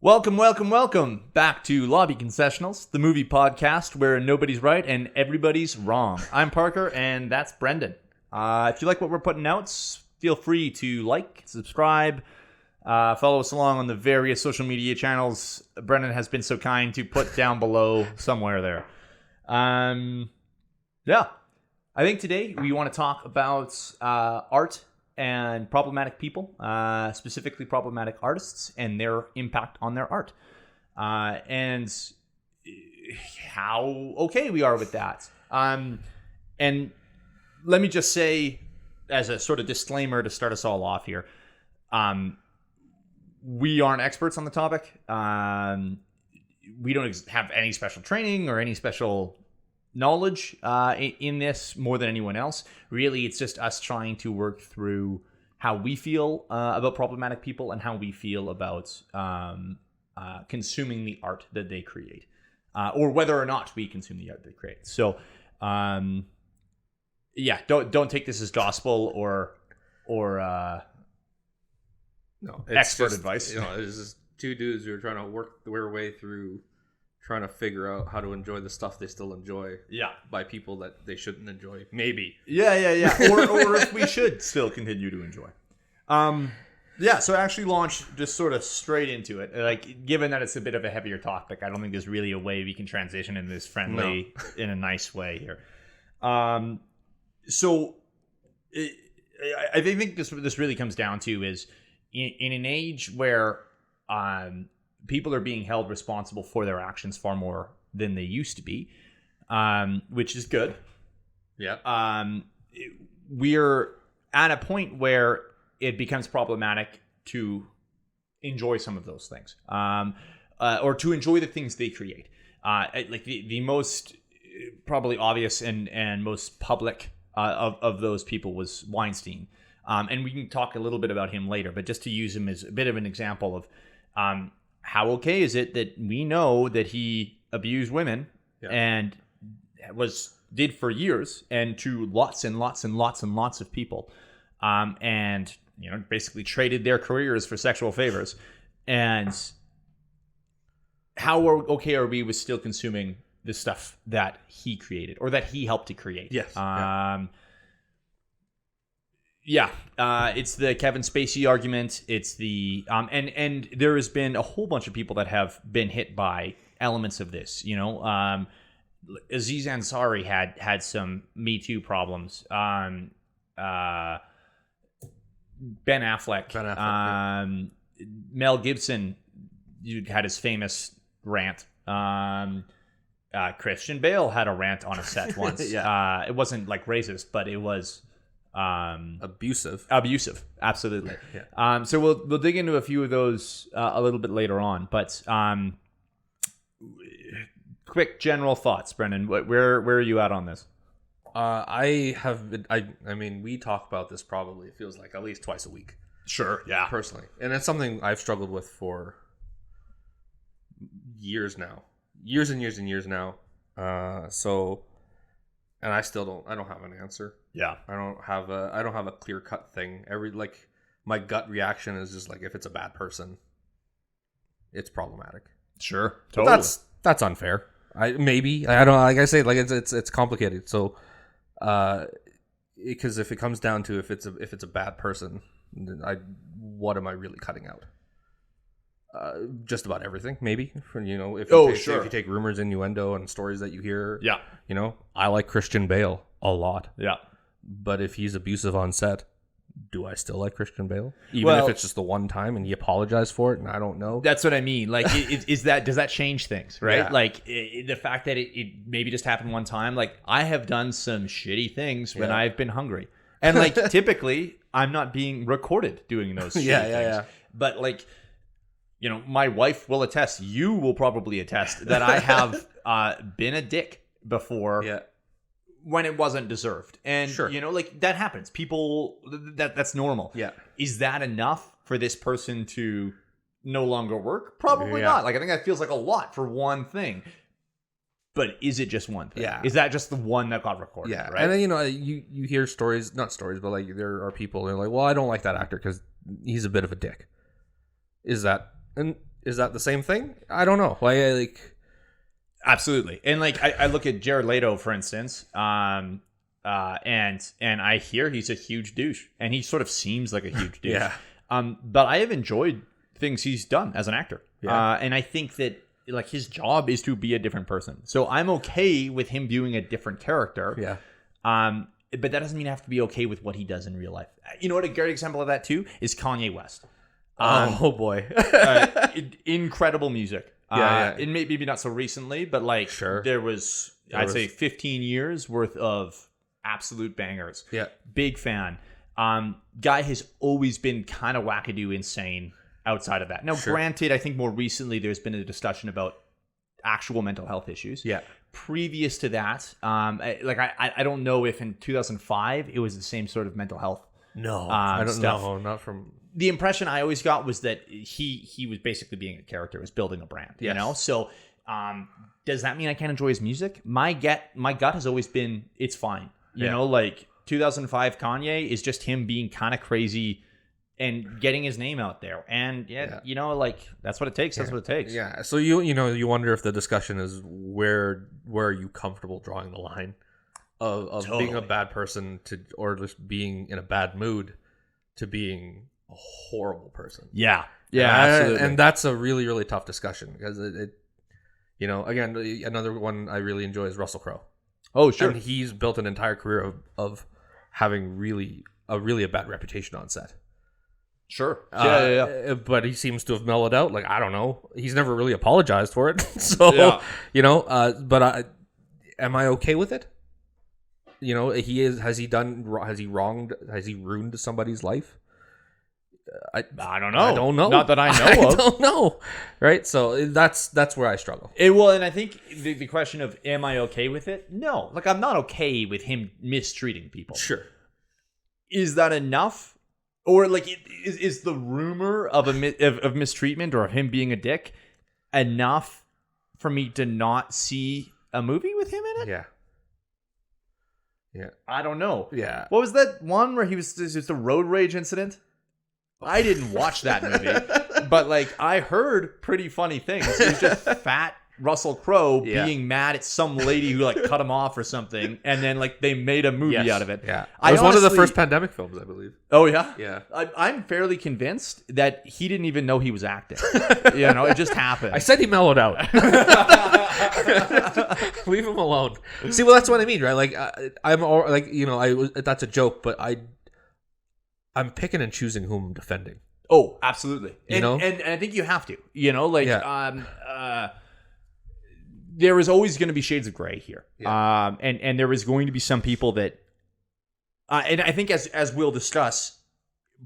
Welcome back to Lobby Concessionals, the movie podcast where nobody's right and everybody's wrong. I'm Parker, and that's Brendan. If you like what we're putting out, feel free to like, subscribe, follow us along on the various social media channels Brendan has been so kind to put down below somewhere there. Yeah. I think today we want to talk about art and problematic people, specifically problematic artists and their impact on their art, and how okay we are with that. And let me just say, as a sort of disclaimer to start us all off here, we aren't experts on the topic. We don't have any special training or any special knowledge in this more than anyone else. Really, it's just us trying to work through how we feel about problematic people and how we feel about consuming the art that they create, or whether or not we consume the art they create. So, yeah, don't take this as gospel or no, expert just, advice. You know, there's just two dudes who are trying to work their way through trying to figure out how to enjoy the stuff they still enjoy. Yeah. By people that they shouldn't enjoy. Maybe. Yeah. or if we should still continue to enjoy. Yeah, so I actually launched just sort of straight into it. Like, given that it's a bit of a heavier topic, I don't think there's really a way we can transition into this friendly, in a nice way here. So I think this really comes down to is in an age where people are being held responsible for their actions far more than they used to be, which is good. Yeah. We're at a point where it becomes problematic to enjoy some of those things, or to enjoy the things they create. Like the most probably obvious and most public of those people was Weinstein. And we can talk a little bit about him later, but just to use him as a bit of an example of how okay is it that we know that he abused women and did for years and to lots and lots and lots and lots of people, and basically traded their careers for sexual favors, and how okay are we with still consuming the stuff that he created or that he helped to create? Yes. It's the Kevin Spacey argument. It's the and there has been a whole bunch of people that have been hit by elements of this. Aziz Ansari had some Me Too problems. Ben Affleck. Mel Gibson had his famous rant. Christian Bale had a rant on a set once. It wasn't like racist, but it was abusive, absolutely. Yeah. So we'll dig into a few of those a little bit later on, but quick general thoughts, Brendan. Where are you at on this? I have been, I mean, we talk about this probably, it feels like, at least twice a week. Sure, yeah. Personally. And it's something I've struggled with for years now. Years and years and years now. And I don't have an answer. Yeah. I don't have a clear-cut thing. My gut reaction is just like, if it's a bad it's problematic. Sure. Totally. But that's unfair. I don't, like I say, like it's complicated. So because if it comes down to if it's a bad person, then what am I really cutting out? Just about everything, maybe. If you take rumors, innuendo, and stories that you hear. Yeah. I like Christian Bale a lot. Yeah. But if he's abusive on set, do I still like Christian Bale? Even if it's just the one time and he apologized for it and I don't know? That's what I mean. Like, does that change things, right? Yeah. Like, the fact that it maybe just happened one time. Like, I have done some shitty things when I've been hungry. And, like, typically, I'm not being recorded doing those shitty things. Yeah. But, like, my wife will attest, you will probably attest, that I have been a dick before. Yeah. When it wasn't deserved. And, sure. Like, that happens. People, that's normal. Yeah. Is that enough for this person to no longer work? Probably not. Like, I think that feels like a lot for one thing. But is it just one thing? Yeah. Is that just the one that got recorded? Yeah. Right? And then, you hear stories, not stories, but like there are people who are like, well, I don't like that actor because he's a bit of a dick. Is that, and is that the same thing? I don't know. Like absolutely. And like I look at Jared Leto, for instance, and I hear he's a huge douche, and he sort of seems like a huge douche. Yeah. But I have enjoyed things he's done as an actor. Yeah. And I think that like his job is to be a different person. So I'm okay with him viewing a different character. Yeah. But that doesn't mean I have to be okay with what he does in real life. You know what? A great example of that too is Kanye West. Oh boy. Incredible music. Yeah. It may maybe not so recently, but like there was I'd say 15 years worth of absolute bangers. Yeah. Big fan. Guy has always been kind of wackadoo insane outside of that. Now, granted, I think more recently there's been a discussion about actual mental health issues. Yeah. Previous to that, I don't know if in 2005 it was the same sort of mental health. No, I don't stuff. know. Not from the impression I always got was that he was basically being a character, was building a brand. You know, so does that mean I can't enjoy his music? My gut has always been it's fine. You know, like 2005 Kanye is just him being kind of crazy and getting his name out there. And you know, like that's what it takes. That's what it takes. Yeah. So you wonder if the discussion is where are you comfortable drawing the line of being a bad person or just being in a bad mood to being a horrible person. Yeah. Yeah, absolutely. And that's a really, really tough discussion because it again, another one I really enjoy is Russell Crowe. Oh, sure. And he's built an entire career of having really a bad reputation on set. Sure. Yeah. But he seems to have mellowed out. Like, I don't know. He's never really apologized for it. So, but am I okay with it? You know, has he ruined somebody's life? I don't know. I don't know. Not that I know I of. don't know. Right? So that's where I struggle. And I think the question of am I okay with it? No. Like, I'm not okay with him mistreating people. Sure. Is that enough? Or like, is the rumor of of mistreatment or him being a dick enough for me to not see a movie with him in it? Yeah. Yeah. I don't know. Yeah. What was that one where he was just a road rage incident? I didn't watch that movie, but like I heard pretty funny things. He was just fat Russell Crowe being mad at some lady who like cut him off or something, and then like they made a movie out of it. Yeah, it was one of the first pandemic films, I believe. Oh yeah, yeah. I'm fairly convinced that he didn't even know he was acting. You know, it just happened. I said he mellowed out. Leave him alone. See, well, that's what I mean, right? Like that's a joke, but I'm picking and choosing whom I'm defending. Oh, absolutely. And I think you have to. You know, like there is always going to be shades of gray here. Yeah. And there is going to be some people that and I think as we'll discuss,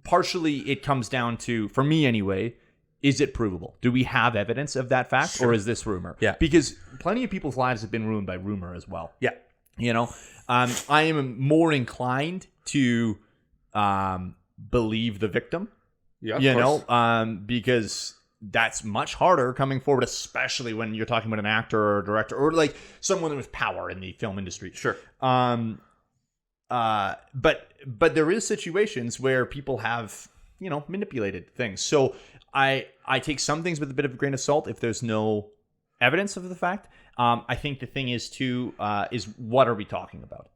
partially it comes down to, for me anyway, is it provable? Do we have evidence of that fact, or is this rumor? Yeah. Because plenty of people's lives have been ruined by rumor as well. Yeah. You know, I am more inclined to believe the victim. Yeah, you know, because that's much harder coming forward, especially when you're talking about an actor or a director or like someone with power in the film industry. Sure. But there is situations where people have, you know, manipulated things. So I take some things with a bit of a grain of salt if there's no evidence of the fact. I think the thing is too, is what are we talking about?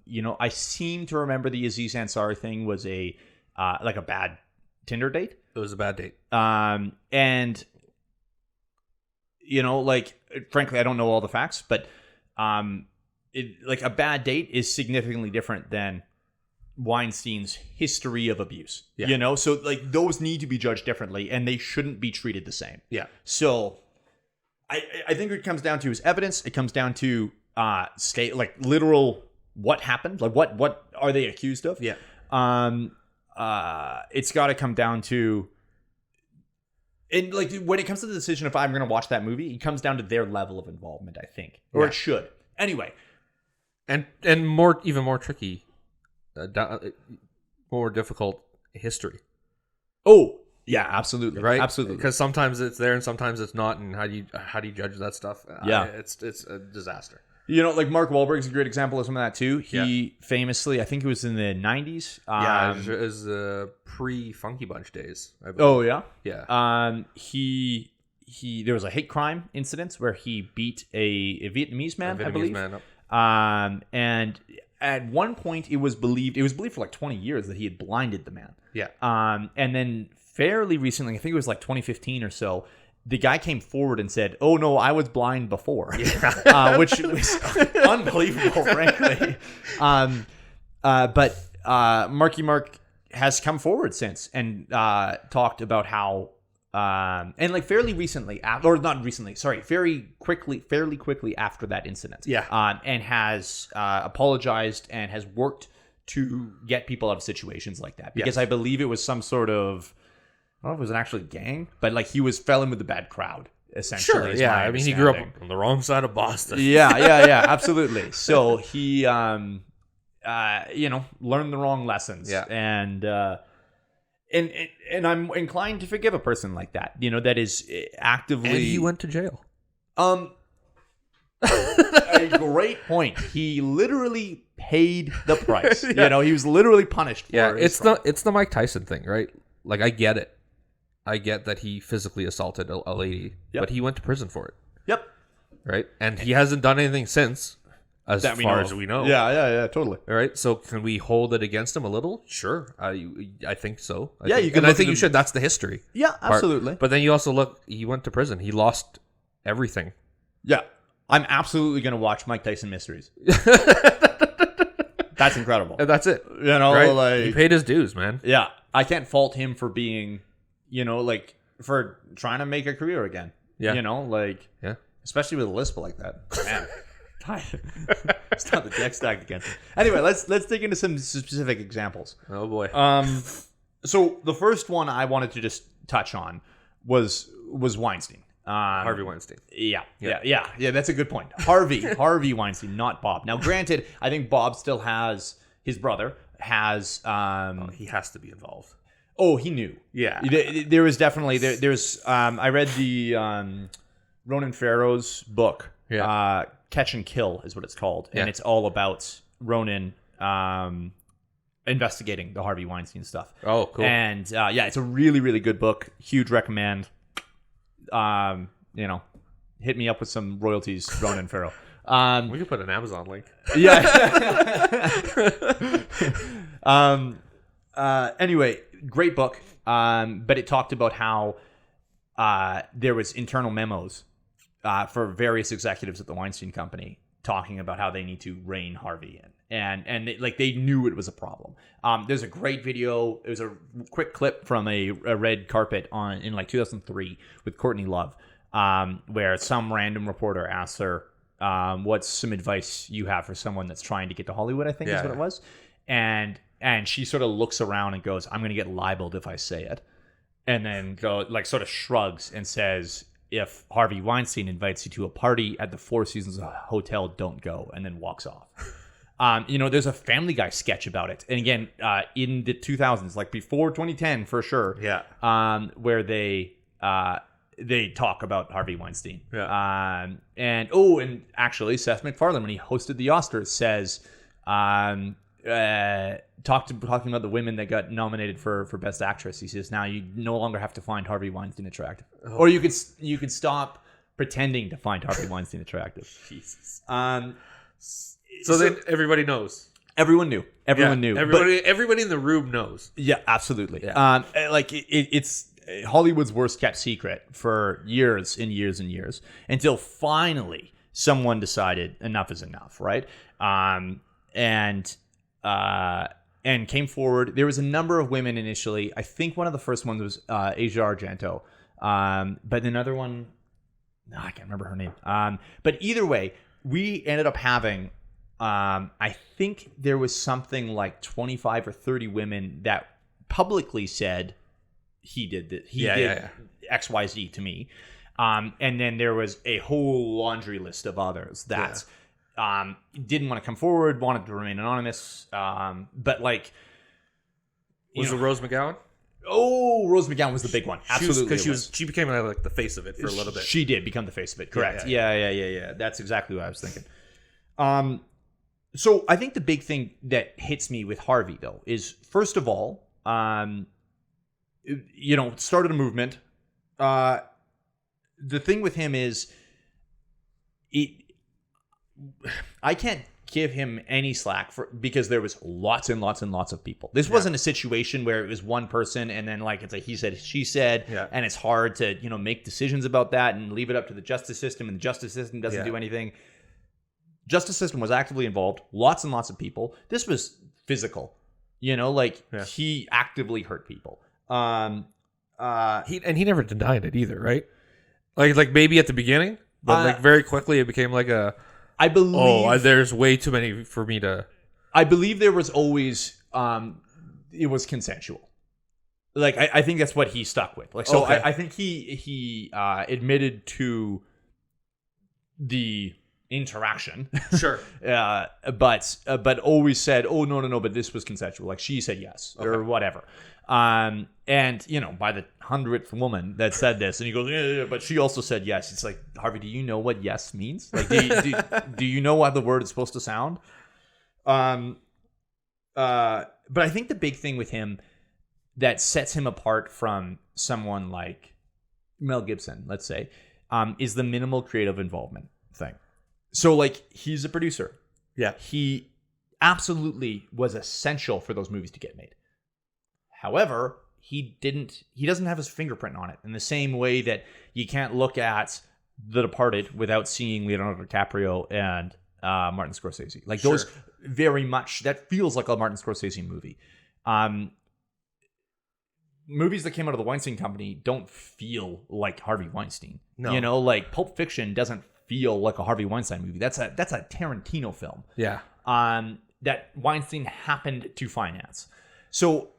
You know, I seem to remember the Aziz Ansari thing was a bad Tinder date. It was a bad date. And you know, like, frankly, I don't know all the facts, but like a bad date is significantly different than Weinstein's history of abuse. Yeah. You know, so like those need to be judged differently, and they shouldn't be treated the same. Yeah. So I think what it comes down to is evidence. It comes down to literal what happened, like what are they accused of? Yeah. It's got to come down to, and like when it comes to the decision if I'm going to watch that movie, it comes down to their level of involvement, I think, or it should. Anyway, and even more tricky, more difficult history. Oh yeah, absolutely, right, absolutely. Because sometimes it's there and sometimes it's not, and how do you judge that stuff? Yeah, it's a disaster. You know, like Mark Wahlberg's a great example of some of that too. He famously, I think it was in the 90s. It was pre-Funky Bunch days. I believe. Oh, yeah? Yeah. He there was a hate crime incident where he beat a Vietnamese man, I believe. And at one point it was believed for like 20 years that he had blinded the man. Yeah. And then fairly recently, I think it was like 2015 or so, the guy came forward and said, "Oh no, I was blind before," which was unbelievable, frankly. But Marky Mark has come forward since and talked about how, and like fairly quickly after that incident, and has apologized and has worked to get people out of situations like that, because I believe it was some sort of, I don't know if it was an actual gang, but like he fell in with a bad crowd, essentially. Sure, yeah. I mean, he grew up on the wrong side of Boston. Yeah, absolutely. So he, learned the wrong lessons. Yeah. And I'm inclined to forgive a person like that, that is actively. And he went to jail. A great point. He literally paid the price. Yeah. He was literally punished for it. It's the Mike Tyson thing, right? Like, I get it. I get that he physically assaulted a lady, but he went to prison for it. Yep. Right? And he hasn't done anything since, as far as we know. Yeah, totally. All right? So can we hold it against him a little? Sure. I think so. You can. And I think you should. That's the history. Yeah, absolutely. But then you also look, he went to prison. He lost everything. Yeah. I'm absolutely going to watch Mike Tyson Mysteries. That's incredible. And that's it. Right? Like, he paid his dues, man. Yeah. I can't fault him for being, for trying to make a career again. Yeah. Yeah. Especially with a lisp like that. Man. It's not the deck stacked against him. Anyway, let's dig into some specific examples. Oh boy. So the first one I wanted to just touch on was Weinstein. Harvey Weinstein. Yeah. That's a good point. Harvey Weinstein, not Bob. Now, granted, I think Bob still has, his brother has. He has to be involved. Oh, he knew. Yeah. There was definitely there's. I read the Ronan Farrow's book. Yeah. Catch and Kill is what it's called, and it's all about Ronan investigating the Harvey Weinstein stuff. Oh, cool. And it's a really, really good book. Huge recommend. Hit me up with some royalties, Ronan Farrow. We could put an Amazon link. Yeah. Anyway, great book. But it talked about how there was internal memos for various executives at the Weinstein Company talking about how they need to rein Harvey in. And they knew it was a problem. There's a great video. It was a quick clip from a red carpet in 2003 with Courtney Love, where some random reporter asks her, what's some advice you have for someone that's trying to get to Hollywood, I think is what it was. And she sort of looks around and goes, I'm going to get libeled if I say it. And then sort of shrugs and says, if Harvey Weinstein invites you to a party at the Four Seasons Hotel, don't go, and then walks off. There's a Family Guy sketch about it. And again, in the 2000s, like before 2010 for sure. Yeah. Where they talk about Harvey Weinstein. Yeah. And actually Seth MacFarlane, when he hosted the Oscars, says, talking about the women that got nominated for Best Actress. He says, now you no longer have to find Harvey Weinstein attractive. Oh. Or you could stop pretending to find Harvey Weinstein attractive. Jesus. So then everybody knows. Everyone knew. Everyone knew. Everybody in the room knows. Yeah, absolutely. Yeah. It's Hollywood's worst kept secret for years and years and years until finally someone decided enough is enough, right? And came forward. There was a number of women initially. I think one of the first ones was Asia Argento. But another one, I can't remember her name. But either way, we ended up having, I think there was something like 25 or 30 women that publicly said he did that. He did XYZ to me. And then there was a whole laundry list of others that didn't want to come forward, wanted to remain anonymous. But like, was it Rose McGowan? Oh, Rose McGowan was the big one. Absolutely, because she became like the face of it for a little bit. She did become the face of it. Correct. Yeah. That's exactly what I was thinking. So I think the big thing that hits me with Harvey, though, is first of all, started a movement. The thing with him is, I can't give him any slack because there was lots and lots and lots of people. This wasn't a situation where it was one person and then like it's a he said, she said, and it's hard to make decisions about that and leave it up to the justice system, and the justice system doesn't do anything. Justice system was actively involved. Lots and lots of people. This was physical. He actively hurt people. He never denied it either, right? Like maybe at the beginning, but like very quickly it became like a. I believe. There's way too many for me to. I believe there was always. It was consensual. Like I think that's what he stuck with. Like so, okay. I think he admitted to the interaction. Sure. But always said, "Oh no, but this was consensual." Like she said yes or whatever. And by the 100th woman that said this, and he goes, yeah, but she also said yes. It's like, Harvey, do you know what yes means? Like, do you know what the word is supposed to sound? But I think the big thing with him that sets him apart from someone like Mel Gibson, let's say, is the minimal creative involvement thing. So, like, he's a producer. Yeah. He absolutely was essential for those movies to get made. However, he doesn't have his fingerprint on it in the same way that you can't look at The Departed without seeing Leonardo DiCaprio and Martin Scorsese. Like those very much, that feels like a Martin Scorsese movie. Movies that came out of the Weinstein Company don't feel like Harvey Weinstein. No. Like Pulp Fiction doesn't feel like a Harvey Weinstein movie. That's a Tarantino film. Yeah. That Weinstein happened to finance. So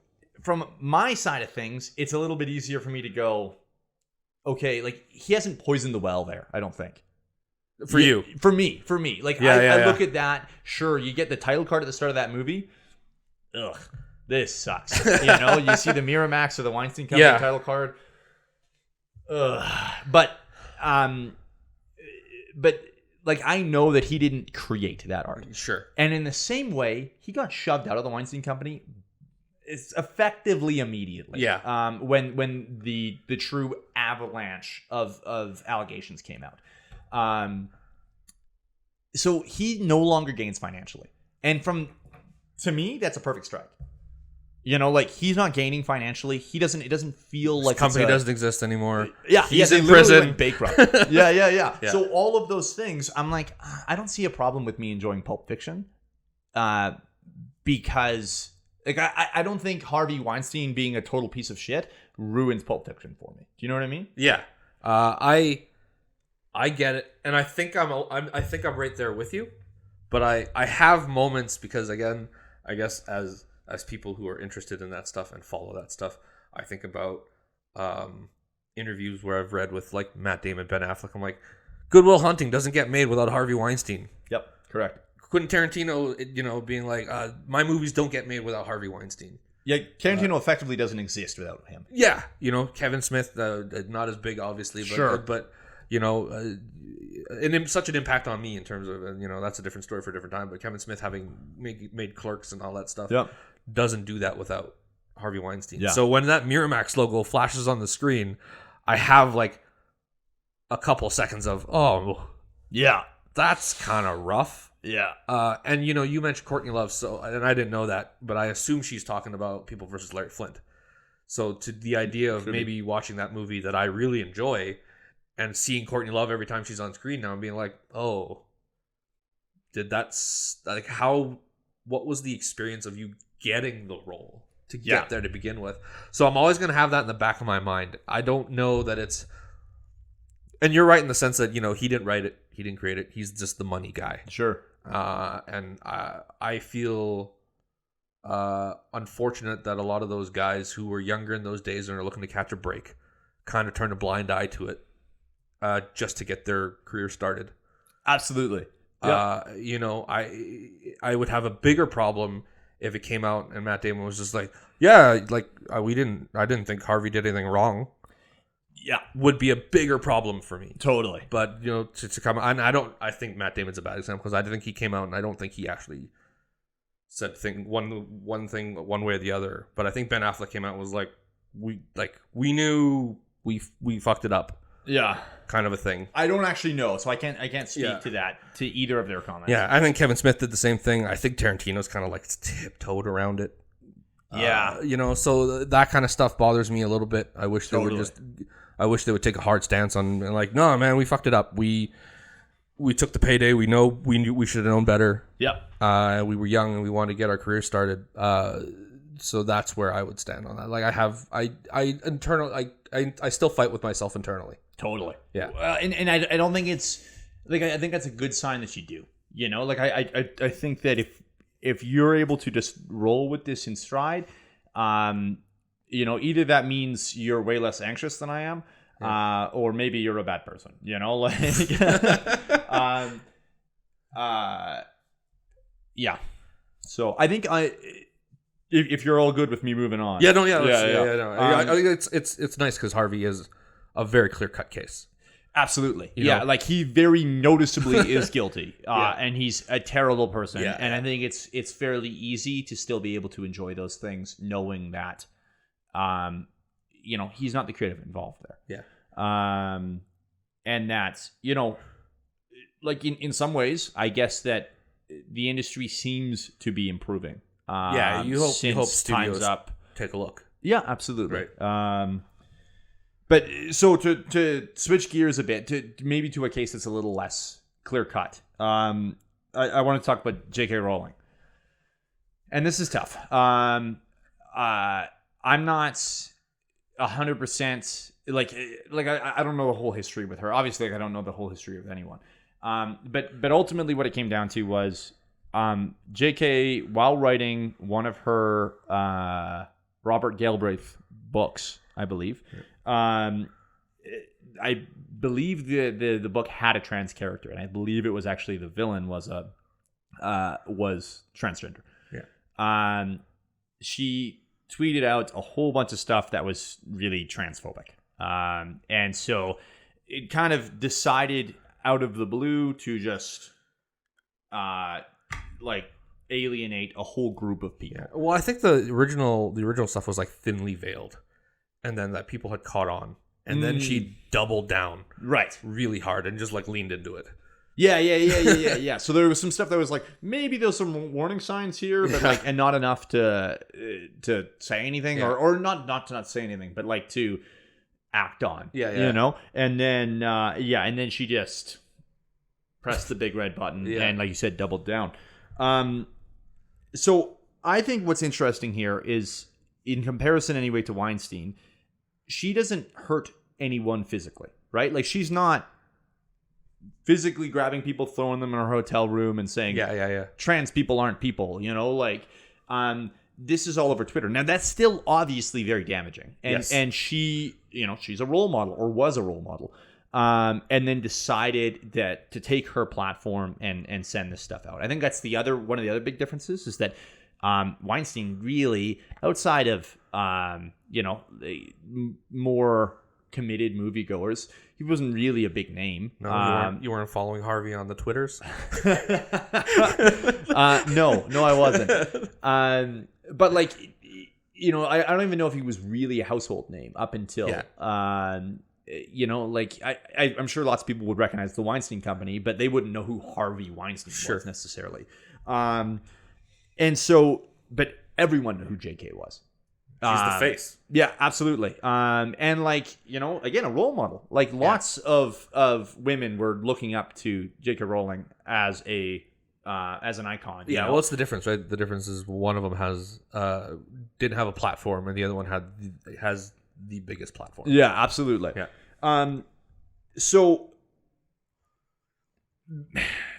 from my side of things, it's a little bit easier for me to go, okay, like he hasn't poisoned the well there, I don't think. For you. For me. Like I look at that, sure, you get the title card at the start of that movie. Ugh, this sucks. You see the Miramax or the Weinstein Company title card. Ugh. But like I know that he didn't create that art. Sure. And in the same way, he got shoved out of the Weinstein Company. It's effectively immediately. Yeah. When the true avalanche of allegations came out. So he no longer gains financially. And to me, that's a perfect strike. Like he's not gaining financially. It doesn't feel like his company doesn't exist anymore. Yeah. He's in prison. Went bankrupt. Yeah. So all of those things, I'm like, I don't see a problem with me enjoying Pulp Fiction. Because like I don't think Harvey Weinstein being a total piece of shit ruins Pulp Fiction for me. Do you know what I mean? Yeah. I get it, and I think I'm right there with you, but I have moments because again, I guess as people who are interested in that stuff and follow that stuff, I think about interviews where I've read with like Matt Damon, Ben Affleck. I'm like, Good Will Hunting doesn't get made without Harvey Weinstein. Yep, correct. Quentin Tarantino, being like, my movies don't get made without Harvey Weinstein. Yeah, Tarantino effectively doesn't exist without him. Yeah, Kevin Smith, not as big, obviously, but sure. But and such an impact on me in terms of, that's a different story for a different time. But Kevin Smith having made Clerks and all that stuff doesn't do that without Harvey Weinstein. Yeah. So when that Miramax logo flashes on the screen, I have like a couple seconds of, oh, yeah, that's kind of rough. Yeah. And you mentioned Courtney Love, and I didn't know that, but I assume she's talking about People versus Larry Flint. So to the idea of maybe watching that movie that I really enjoy and seeing Courtney Love every time she's on screen now and being like, oh, what was the experience of you getting the role to get there to begin with? So I'm always going to have that in the back of my mind. I don't know that it's, and you're right in the sense that, he didn't write it. He didn't create it. He's just the money guy. Sure. And I feel unfortunate that a lot of those guys who were younger in those days and are looking to catch a break kind of turn a blind eye to it just to get their career started. Absolutely. I would have a bigger problem if it came out and Matt Damon was just like, I didn't think Harvey did anything wrong. would be a bigger problem for me. Totally. But, you know, to come, and I think Matt Damon's a bad example because I think he came out and I don't think he actually said one thing one way or the other. But I think Ben Affleck came out and was like, we knew we fucked it up. Yeah. Kind of a thing. I don't actually know, so I can't speak to that, to either of their comments. Yeah, I think Kevin Smith did the same thing. I think Tarantino's kind of like tiptoed around it. Yeah. You know, so that kind of stuff bothers me a little bit. I wish they would take a hard stance on, like, no, man, we fucked it up. We took the payday. We knew we should have known better. Yeah. We were young and we wanted to get our career started. So that's where I would stand on that. Like I still fight with myself internally. Totally. Yeah. And I don't think it's like, I think that's a good sign that you do, you know, like I think that if you're able to just roll with this in stride, you know, either that means you're way less anxious than I am, or maybe you're a bad person, you know, like, yeah. So I think if you're all good with me moving on. Yeah, no, yeah. I think it's nice because Harvey is a very clear-cut case. Absolutely. You know? Like he very noticeably is guilty, and he's a terrible person. Yeah, and I think it's fairly easy to still be able to enjoy those things, knowing that, you know, he's not the creative involved there. Yeah. And that, you know, like in some ways, I guess that the industry seems to be improving. You hope studios time's up. Take a look. Yeah, absolutely. Right. But so to switch gears a bit, to a case that's a little less clear cut. I want to talk about J.K. Rowling, and this is tough. I'm not 100% like I don't know the whole history with her. Obviously, I don't know the whole history of anyone. But ultimately, what it came down to was J.K. while writing one of her Robert Galbraith books, I believe. I believe the book had a trans character, and I believe it was actually the villain was transgender. Yeah. She tweeted out a whole bunch of stuff that was really transphobic. And so it kind of decided out of the blue to just like alienate a whole group of people. Yeah. Well, I think the original stuff was like thinly veiled. And then that people had caught on. And then she doubled down. Right. Really hard and just like leaned into it. Yeah. So there was some stuff that was like, maybe there's some warning signs here, but like, and not enough to say anything, or not to not say anything, but like to act on. Yeah. You know? And then and then she just pressed the big red button and, like you said, doubled down. So I think what's interesting here is, in comparison anyway to Weinstein, she doesn't hurt anyone physically, right? Like, she's not physically grabbing people, throwing them in her hotel room and saying, trans people aren't people, you know, like, this is all over Twitter. Now, that's still obviously very damaging. And she, you know, she's a role model, or was a role model. And then decided that to take her platform and send this stuff out. I think that's one of the other big differences is that Weinstein really, outside of more committed moviegoers, he wasn't really a big name. No, you weren't following Harvey on the Twitters? No, I wasn't. But like, you know, I don't even know if he was really a household name up until, you know, like I'm sure lots of people would recognize the Weinstein Company, but they wouldn't know who Harvey Weinstein was necessarily. And so, but everyone knew who JK was. She's the face. Yeah, absolutely. And like, you know, again, a role model. Like lots of women were looking up to J.K. Rowling as an icon. Yeah, well, what's the difference, right? The difference is one of them didn't have a platform, and the other one has the biggest platform. Yeah, absolutely. Yeah. So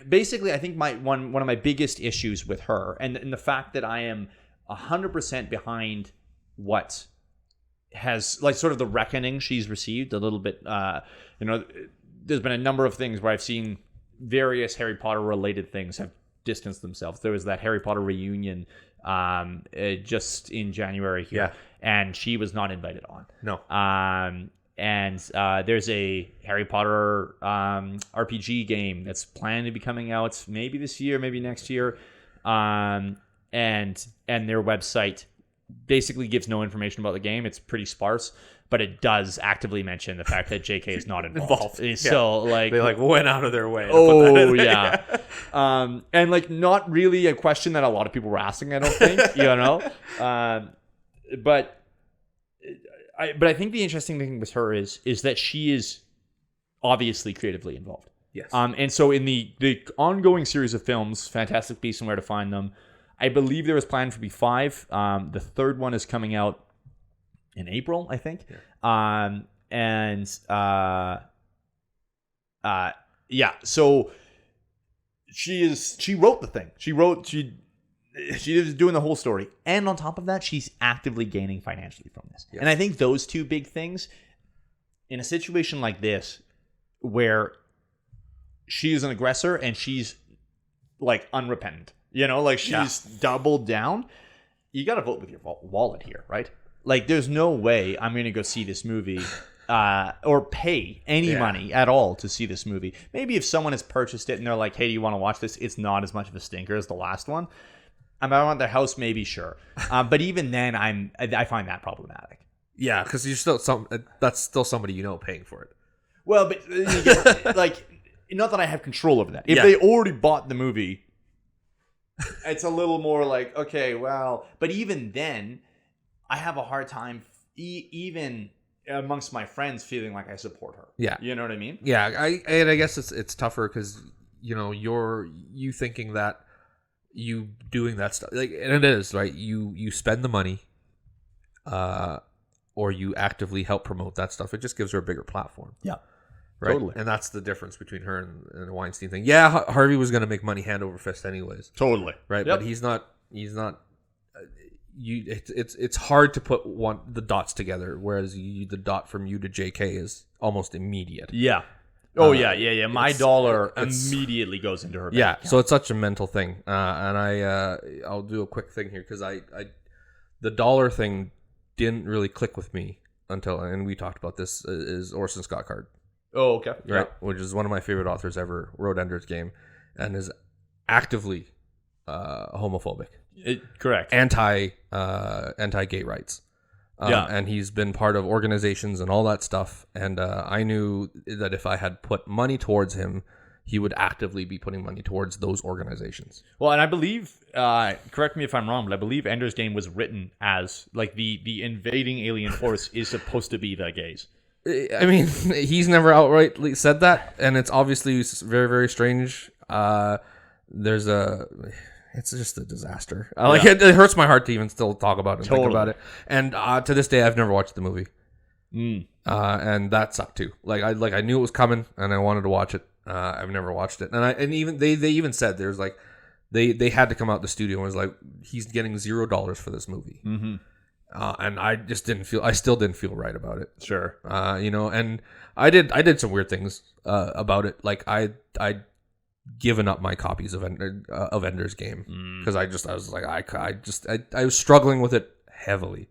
basically, I think one of my biggest issues with her, and the fact that I am 100% behind what has, like, sort of the reckoning she's received a little bit. You know, there's been a number of things where I've seen various Harry Potter related things have distanced themselves. There was that Harry Potter reunion just in January here, and she was not invited on. No. there's a Harry Potter RPG game that's planned to be coming out maybe this year, maybe next year. And their website basically gives no information about the game. It's pretty sparse, but it does actively mention the fact that JK is not involved. So like they went out of their way to put that in. Yeah. And like not really a question that a lot of people were asking, I don't think, but I think the interesting thing with her is that she is obviously creatively involved. Yes. And so in the ongoing series of films, Fantastic Beasts and Where to Find Them, I believe there was planned to be 5. The third one is coming out in April, I think. Yeah. So she wrote the thing. She is doing the whole story. And on top of that, she's actively gaining financially from this. Yes. And I think those two big things, in a situation like this, where she is an aggressor and she's like unrepentant, she's doubled down, you got to vote with your wallet here, right? Like, there's no way I'm going to go see this movie or pay any money at all to see this movie. Maybe if someone has purchased it and they're like, hey, do you want to watch this? It's not as much of a stinker as the last one. I want their house, maybe, sure. But even then, I find that problematic. Yeah, because you're still that's still somebody paying for it. Well, but like, not that I have control over that. If they already bought the movie, it's a little more like, okay, well, but even then, I have a hard time even amongst my friends feeling like I support her. Yeah, you know what I mean? Yeah, I guess it's tougher because you thinking that you doing that stuff, like, and it is right. You spend the money, or you actively help promote that stuff. It just gives her a bigger platform. Yeah. Right? Totally. And that's the difference between her and the Weinstein thing. Yeah, Harvey was going to make money hand over fist anyways. Totally. Right? Yep. But he's not it's hard to put the dots together, whereas the dot from you to JK is almost immediate. Yeah. Oh, yeah. My dollar immediately goes into her bank account. So it's such a mental thing. And I'll do a quick thing here because the dollar thing didn't really click with me until, and we talked about this, is Orson Scott Card. Oh, okay. Right, which is one of my favorite authors ever, wrote Ender's Game, and is actively homophobic. Correct. Anti-gay rights. And he's been part of organizations and all that stuff. And I knew that if I had put money towards him, he would actively be putting money towards those organizations. Well, and I believe, correct me if I'm wrong, but I believe Ender's Game was written as like the invading alien force is supposed to be the gays. I mean, he's never outrightly said that, and it's obviously very, very strange. It's just a disaster. It hurts my heart to even still talk about it and think about it. And to this day, I've never watched the movie. And that sucked too. I knew it was coming, and I wanted to watch it. I've never watched it, and even they even said there's like they had to come out the studio and was like, he's getting $0 for this movie. Mm-hmm. And I still didn't feel right about it. Sure. And I did some weird things about it. Like I'd given up my copies of Ender's Game because I was struggling with it heavily.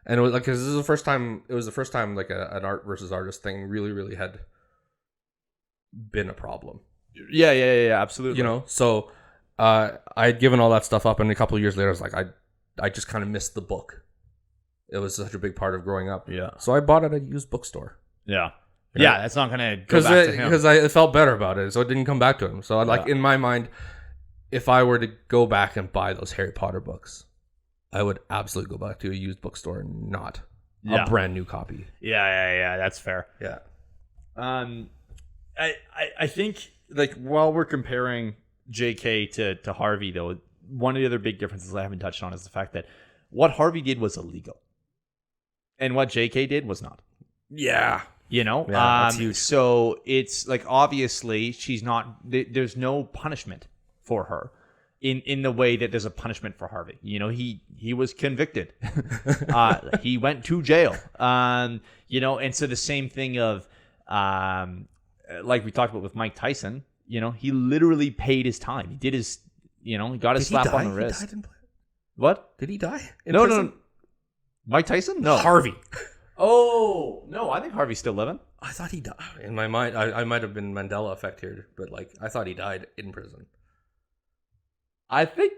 And it was like, cause it was the first time like an art versus artist thing really, really had been a problem. Yeah, absolutely. So I'd given all that stuff up, and a couple of years later I was like, I just kind of missed the book. It was such a big part of growing up. Yeah. So I bought it at a used bookstore. Yeah. Right? Yeah, that's not going to go back to him. Because I felt better about it, so it didn't come back to him. So in my mind, if I were to go back and buy those Harry Potter books, I would absolutely go back to a used bookstore and not a brand new copy. Yeah, that's fair. Yeah. I think, like, while we're comparing JK to Harvey, though, one of the other big differences I haven't touched on is the fact that what Harvey did was illegal. And what JK did was not. Yeah. That's huge. So it's like, obviously she's not, there's no punishment for her in the way that there's a punishment for Harvey. He was convicted. He went to jail. And so the same thing of, like we talked about with Mike Tyson, he literally paid his time. He did his, he got his slap on the wrist. He died in What? Did he die? No. Mike Tyson? No. Harvey. Oh, no, I think Harvey's still living. I thought he died. In my mind, I might have been Mandela effect here, but like I thought he died in prison. I think.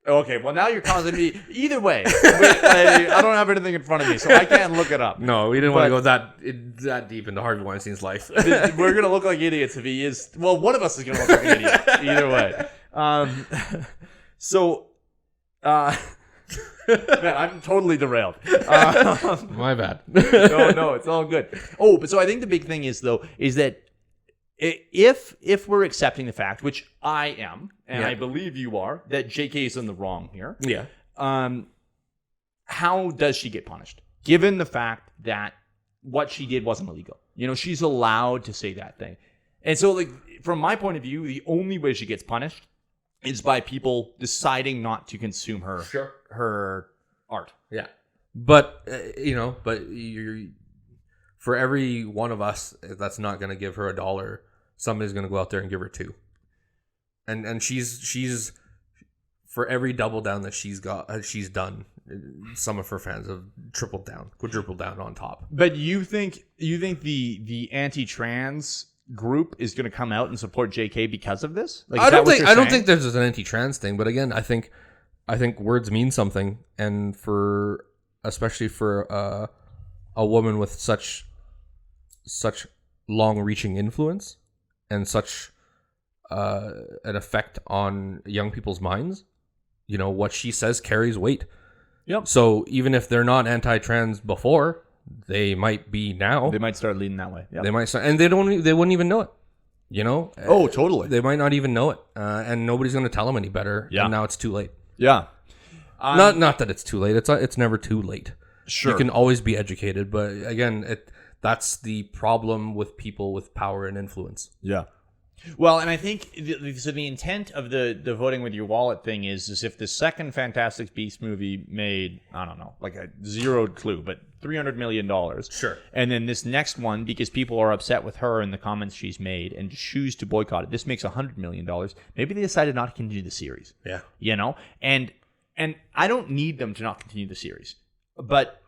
Okay, well now you're causing me. Either way, I don't have anything in front of me, so I can't look it up. No, we didn't want to go that deep into Harvey Weinstein's life. We're gonna look like idiots if he is. Well, one of us is gonna look like an idiot. Either way. Man, I'm totally derailed. My bad. No, it's all good. Oh, but so I think the big thing is that if we're accepting the fact, which I am, and I believe you are, that JK is in the wrong here. Yeah. How does she get punished? Given the fact that what she did wasn't illegal. She's allowed to say that thing. And so, like, from my point of view, the only way she gets punished is by people deciding not to consume her art. Yeah. But, you're, for every one of us that's not going to give her $1, somebody's going to go out there and give her $2. And she's for every double down that she's done, some of her fans have quadrupled down on top. But you think the anti-trans group is going to come out and support JK because of this? Like, I don't think there's an anti-trans thing, but again, I think words mean something, and especially for a woman with such long-reaching influence and such an effect on young people's minds, what she says carries weight. Yep. So even if they're not anti-trans before, they might be now. They might start leading that way. Yep. They might start, and they wouldn't even know it. Oh, totally. They might not even know it, and nobody's going to tell them any better. Yeah. And now it's too late. Yeah. Not that it's too late. It's never too late. Sure. You can always be educated, but again, that's the problem with people with power and influence. Yeah. Well, and I think the intent of the voting with your wallet thing is if the second Fantastic Beasts movie made, I don't know, like a zero clue, but $300 million. Sure. And then this next one, because people are upset with her and the comments she's made and choose to boycott it, this makes $100 million. Maybe they decided not to continue the series. Yeah. And I don't need them to not continue the series, but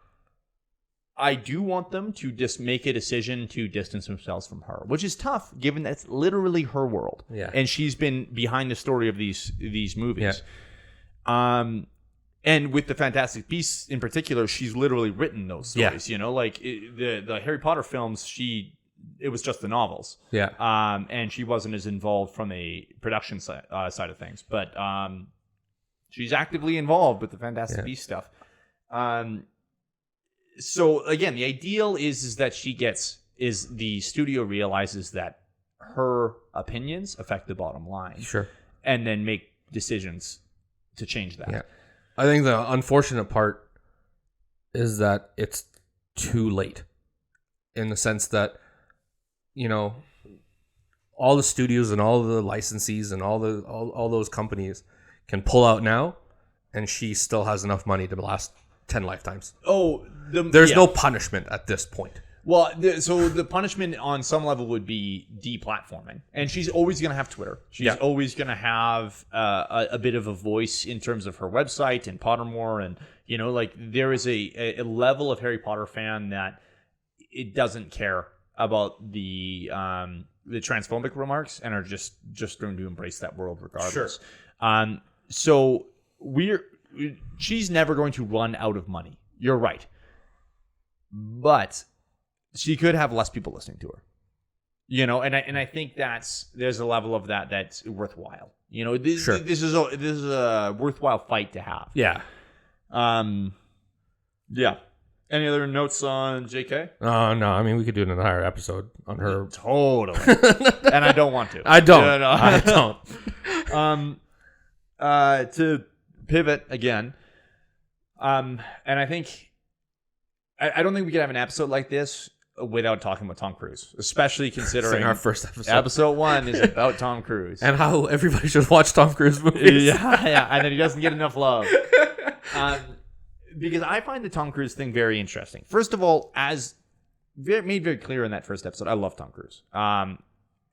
I do want them to just make a decision to distance themselves from her, which is tough given that it's literally her world. Yeah. And she's been behind the story of these movies. Yeah. And with the Fantastic Beasts in particular, she's literally written those stories. Yeah. The Harry Potter films, it was just the novels. Yeah. And she wasn't as involved from a production side of things, but she's actively involved with the Fantastic Beasts stuff. So again, the ideal is that the studio realizes that her opinions affect the bottom line. Sure. And then make decisions to change that. Yeah. I think the unfortunate part is that it's too late, in the sense that, all the studios and all the licensees and all those companies can pull out now, and she still has enough money to last 10 lifetimes. Oh, there's no punishment at this point. Well, so the punishment on some level would be deplatforming, and she's always going to have Twitter. She's always going to have a bit of a voice in terms of her website and Pottermore, and there is a level of Harry Potter fan that it doesn't care about the transphobic remarks and are just going to embrace that world regardless. Sure. So she's never going to run out of money. You're right. But she could have less people listening to her. And I think there's a level of that's worthwhile. This is a worthwhile fight to have. Yeah. Yeah. Any other notes on JK? No. I mean, we could do an entire episode on her. Totally. And I don't want to. I don't. No. I don't. To pivot again, and I think I don't think we could have an episode like this without talking about Tom Cruise, especially considering our first episode. Episode 1 is about Tom Cruise and how everybody should watch Tom Cruise movies. Yeah, and then he doesn't get enough love. Because I find the Tom Cruise thing very interesting. First of all, as made very clear in that first episode, I love Tom Cruise. I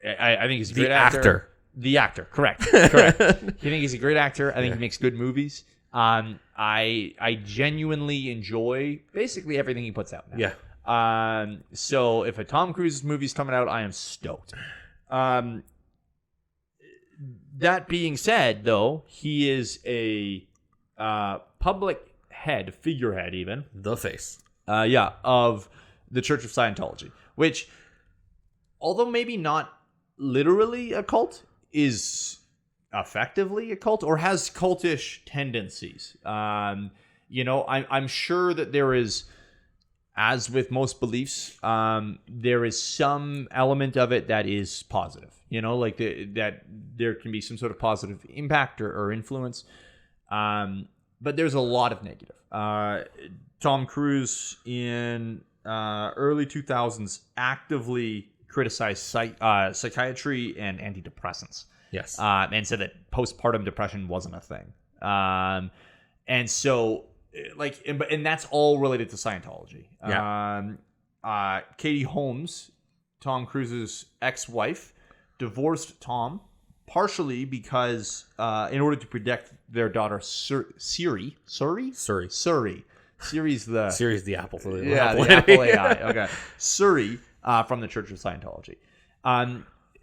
think he's a great actor. The actor, correct. I think he's a great actor. I think he makes good movies. I genuinely enjoy basically everything he puts out now. Yeah. So if a Tom Cruise movie's coming out, I am stoked. That being said, though, he is a public figurehead even. The face. Of the Church of Scientology, which, although maybe not literally a cult, is effectively a cult or has cultish tendencies. I'm sure that there is, as with most beliefs, there is some element of it that is positive. That there can be some sort of positive impact or influence. But there's a lot of negative. Tom Cruise in early 2000s actively criticized psychiatry and antidepressants. Yes. And said that postpartum depression wasn't a thing. And so, and that's all related to Scientology. Yeah. Katie Holmes, Tom Cruise's ex-wife, divorced Tom partially because in order to protect their daughter Siri. Siri's the Apple. The Apple AI. Okay. Suri from the Church of Scientology.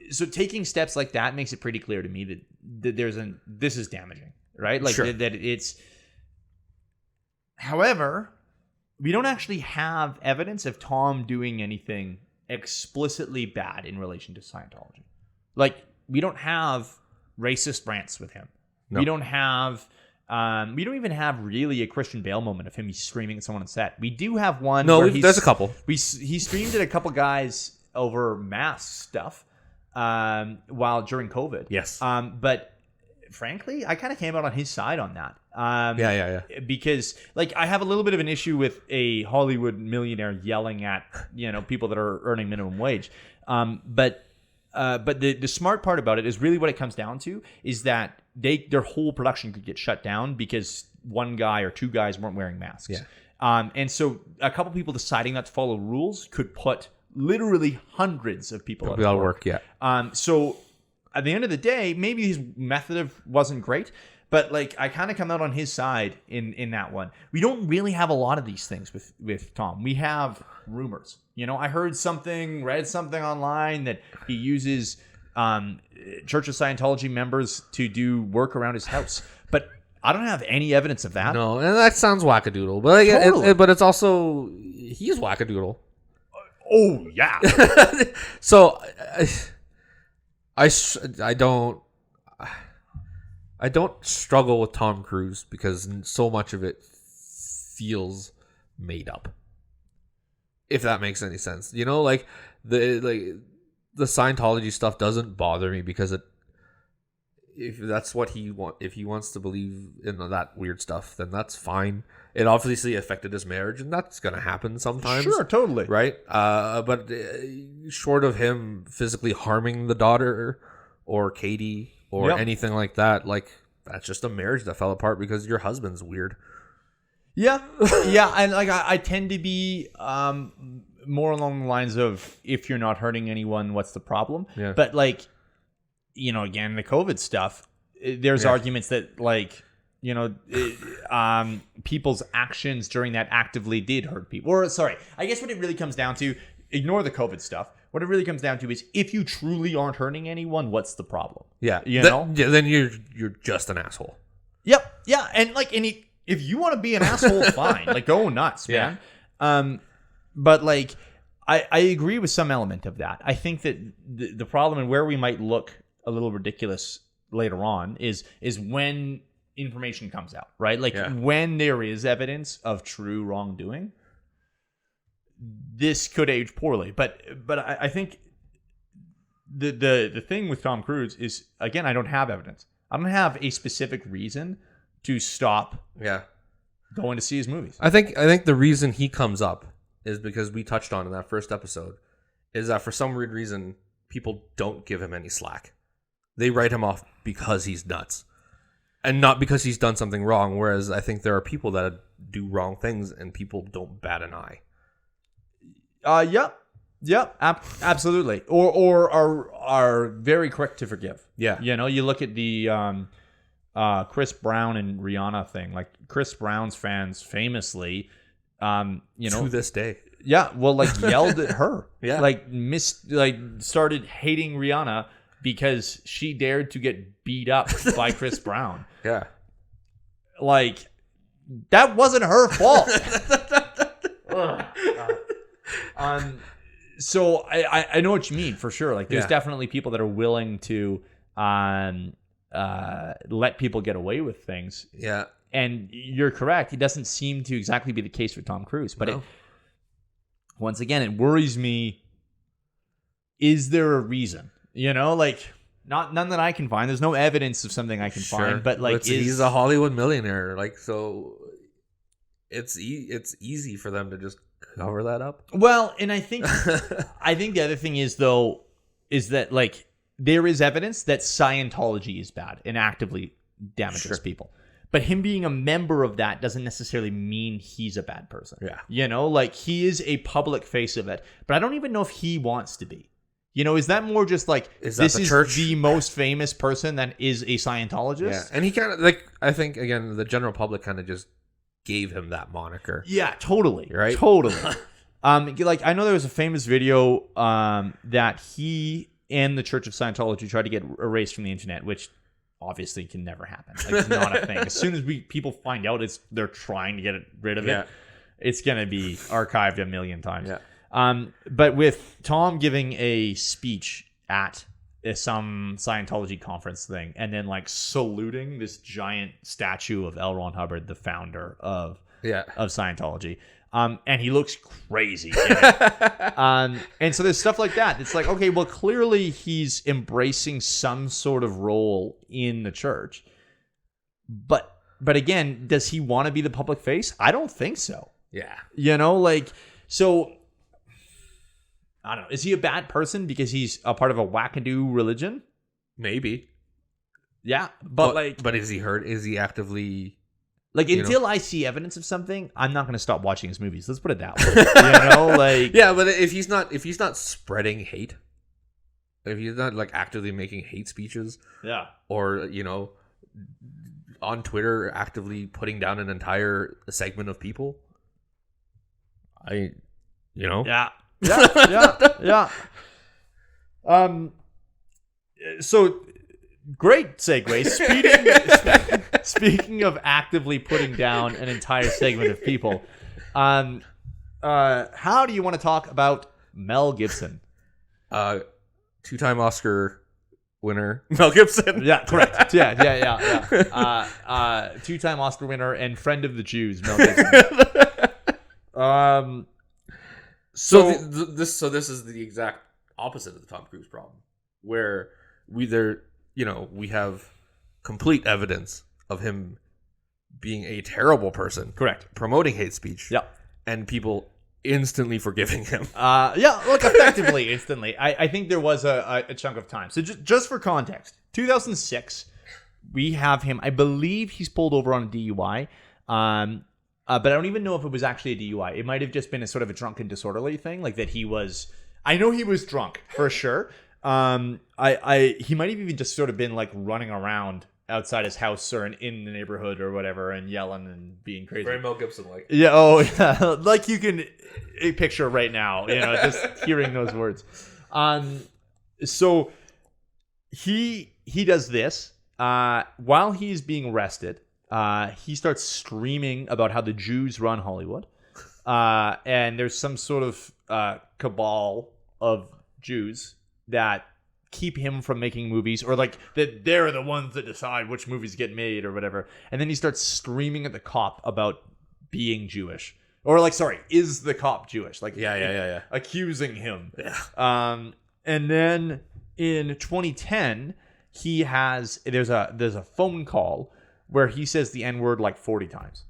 So taking steps like that makes it pretty clear to me that this is damaging, right? Like, sure. That it's. However, we don't actually have evidence of Tom doing anything explicitly bad in relation to Scientology. Like, we don't have racist rants with him. No. We don't have. We don't even have really a Christian Bale moment of him screaming at someone on set. We do have one. No, there's a couple. He streamed at a couple guys over mask stuff while during COVID. Yes. But frankly, I kind of came out on his side on that. Yeah. Because I have a little bit of an issue with a Hollywood millionaire yelling at people that are earning minimum wage. But the smart part about it is really what it comes down to is that their whole production could get shut down because one guy or two guys weren't wearing masks. Yeah. And so a couple people deciding not to follow rules could put literally hundreds of people out of work. Yeah. So at the end of the day, maybe his method wasn't great, but I kind of come out on his side in that one. We don't really have a lot of these things with Tom. We have rumors. I read something online that he uses Church of Scientology members to do work around his house, but I don't have any evidence of that. No, and that sounds wackadoodle, but totally. But it's also he's wackadoodle. Oh yeah. So I don't struggle with Tom Cruise because so much of it feels made up. If that makes any sense, the Scientology stuff doesn't bother me because if that's what if he wants to believe in that weird stuff, then that's fine. It obviously affected his marriage, and that's gonna happen sometimes. Sure, totally. Right? But short of him physically harming the daughter or Katie or anything like that, that's just a marriage that fell apart because your husband's weird. Yeah, and I tend to be more along the lines of if you're not hurting anyone, what's the problem? Yeah. But again, the COVID stuff, there's arguments that people's actions during that actively did hurt people. Or sorry, I guess what it really comes down to, ignore the COVID stuff. What it really comes down to is if you truly aren't hurting anyone, what's the problem? Yeah, then you're just an asshole. Yep, yeah, and if you want to be an asshole, fine. Go nuts, man. Yeah. But I agree with some element of that. I think that the problem and where we might look a little ridiculous later on is when information comes out, right? When there is evidence of true wrongdoing, this could age poorly. But I think the thing with Tom Cruise is, again, I don't have evidence. I don't have a specific reason to stop going to see his movies. I think the reason he comes up is because we touched on in that first episode is that for some weird reason people don't give him any slack. They write him off because he's nuts and not because he's done something wrong, whereas I think there are people that do wrong things and people don't bat an eye. Absolutely. Or are very quick to forgive. Yeah. You look at the Chris Brown and Rihanna thing. Chris Brown's fans famously, to this day, Yeah, well, like yelled at her. Yeah. Like started hating Rihanna because she dared to get beat up by Chris Brown. Yeah. Like, that wasn't her fault. So I know what you mean for sure. Like, there's definitely people that are willing to let people get away with things. Yeah. And you're correct. It doesn't seem to exactly be the case for Tom Cruise. But once again, it worries me. Is there a reason? You know, like, none that I can find. There's no evidence of something I can find. But like, he's a Hollywood millionaire. Like, so it's easy for them to just cover that up. Well, and I think the other thing is that like there is evidence that Scientology is bad and actively damages people. But him being a member of that doesn't necessarily mean he's a bad person. Yeah. You know, like, he is a public face of it. But I don't even know if he wants to be. You know, is that more just like, this is the most famous person that is a Scientologist? Yeah. And he kind of, like, I think, again, the general public kind of just gave him that moniker. Yeah, totally. Right? Totally. Like, I know there was a famous video that he and the Church of Scientology tried to get erased from the internet, which obviously can never happen. Like, it's not a thing. As soon as people find out they're trying to get rid of it, it's going to be archived a million times. Yeah. But with Tom giving a speech at some Scientology conference thing, and then like saluting this giant statue of L. Ron Hubbard, the founder of Scientology. And he looks crazy in it. And so there's stuff like that. It's like, okay, well, clearly he's embracing some sort of role in the church. But again, does he want to be the public face? I don't think so. Yeah. You know, like, so I don't know. Is he a bad person because he's a part of a wackadoo religion? Maybe. Yeah. But is he hurt? Is he actively... Like, until I see evidence of something, I'm not going to stop watching his movies. Let's put it that way. You know, like, yeah, but if he's not spreading hate, if he's not like actively making hate speeches, or on Twitter actively putting down an entire segment of people, yeah. So great segue. Speaking of actively putting down an entire segment of people, how do you want to talk about Mel Gibson? Two-time Oscar winner Mel Gibson. Yeah, correct. Yeah. Two-time Oscar winner and friend of the Jews, Mel Gibson. So this is the exact opposite of the Tom Cruise problem, where we have complete evidence of him being a terrible person. Correct. Promoting hate speech. Yep. And people instantly forgiving him. Effectively instantly. I think there was a chunk of time. So just for context, 2006, we have him. I believe he's pulled over on a DUI. But I don't even know if it was actually a DUI. It might have just been a sort of a drunken disorderly thing, like that he was... I know he was drunk, for sure. He might have even just sort of been like running around outside his house or in the neighborhood or whatever and yelling and being crazy. Very Mel Gibson like. Yeah, oh yeah. Like you can picture right now, just hearing those words. So he does this while he's being arrested. He starts streaming about how the Jews run Hollywood. And there's some sort of cabal of Jews that keep him from making movies, or like that they're the ones that decide which movies get made or whatever. And then he starts screaming at the cop about being Jewish, or like, sorry, is the cop Jewish? Like, yeah. accusing him. Yeah. And then in 2010, there's a phone call where he says the N-word like 40 times.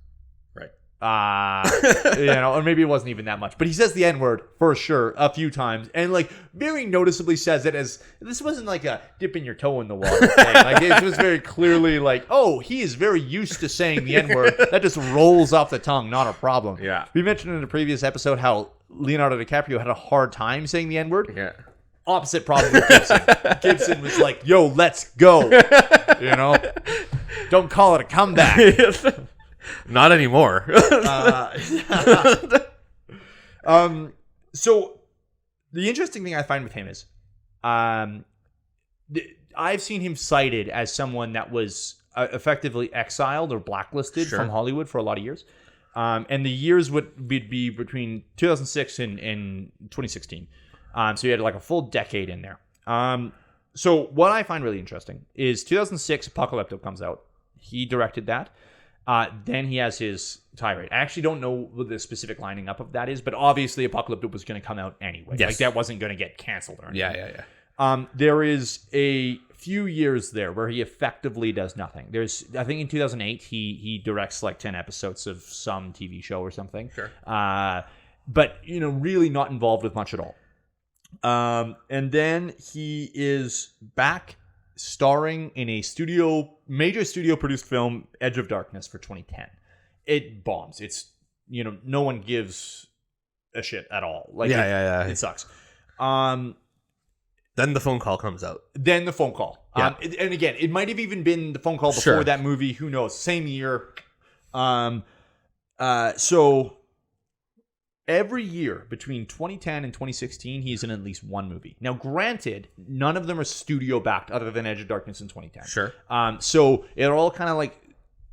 Right. Or maybe it wasn't even that much, but he says the N-word for sure a few times, and like very noticeably says it as this wasn't like a dipping your toe in the water thing. Like, it was very clearly like, oh, he is very used to saying the N-word. That just rolls off the tongue, not a problem. Yeah. We mentioned in a previous episode how Leonardo DiCaprio had a hard time saying the N-word. Yeah. Opposite problem with Gibson. Gibson was like, yo, let's go. Don't call it a comeback. Not anymore. So the interesting thing I find with him is, I've seen him cited as someone that was effectively exiled or blacklisted from Hollywood for a lot of years. And the years would be between 2006 and 2016. So he had like a full decade in there. So what I find really interesting is 2006 Apocalypto comes out. He directed that. Then he has his tirade. I actually don't know what the specific lining up of that is, but obviously Apocalypto was going to come out anyway. Yes. Like that wasn't going to get canceled or anything. Yeah. There is a few years there where he effectively does nothing. I think in 2008 he directs like 10 episodes of some TV show or something. Sure. But really not involved with much at all. And then he is back starring in a major studio produced film, Edge of Darkness, for 2010. It bombs. It's no one gives a shit at all. Like it sucks. Then the phone call comes out. Yeah. And again, it might have even been the phone call before that movie. Who knows? Same year. So every year between 2010 and 2016, he's in at least one movie. Now, granted, none of them are studio backed other than Edge of Darkness in 2010. Sure. So they're all kind of like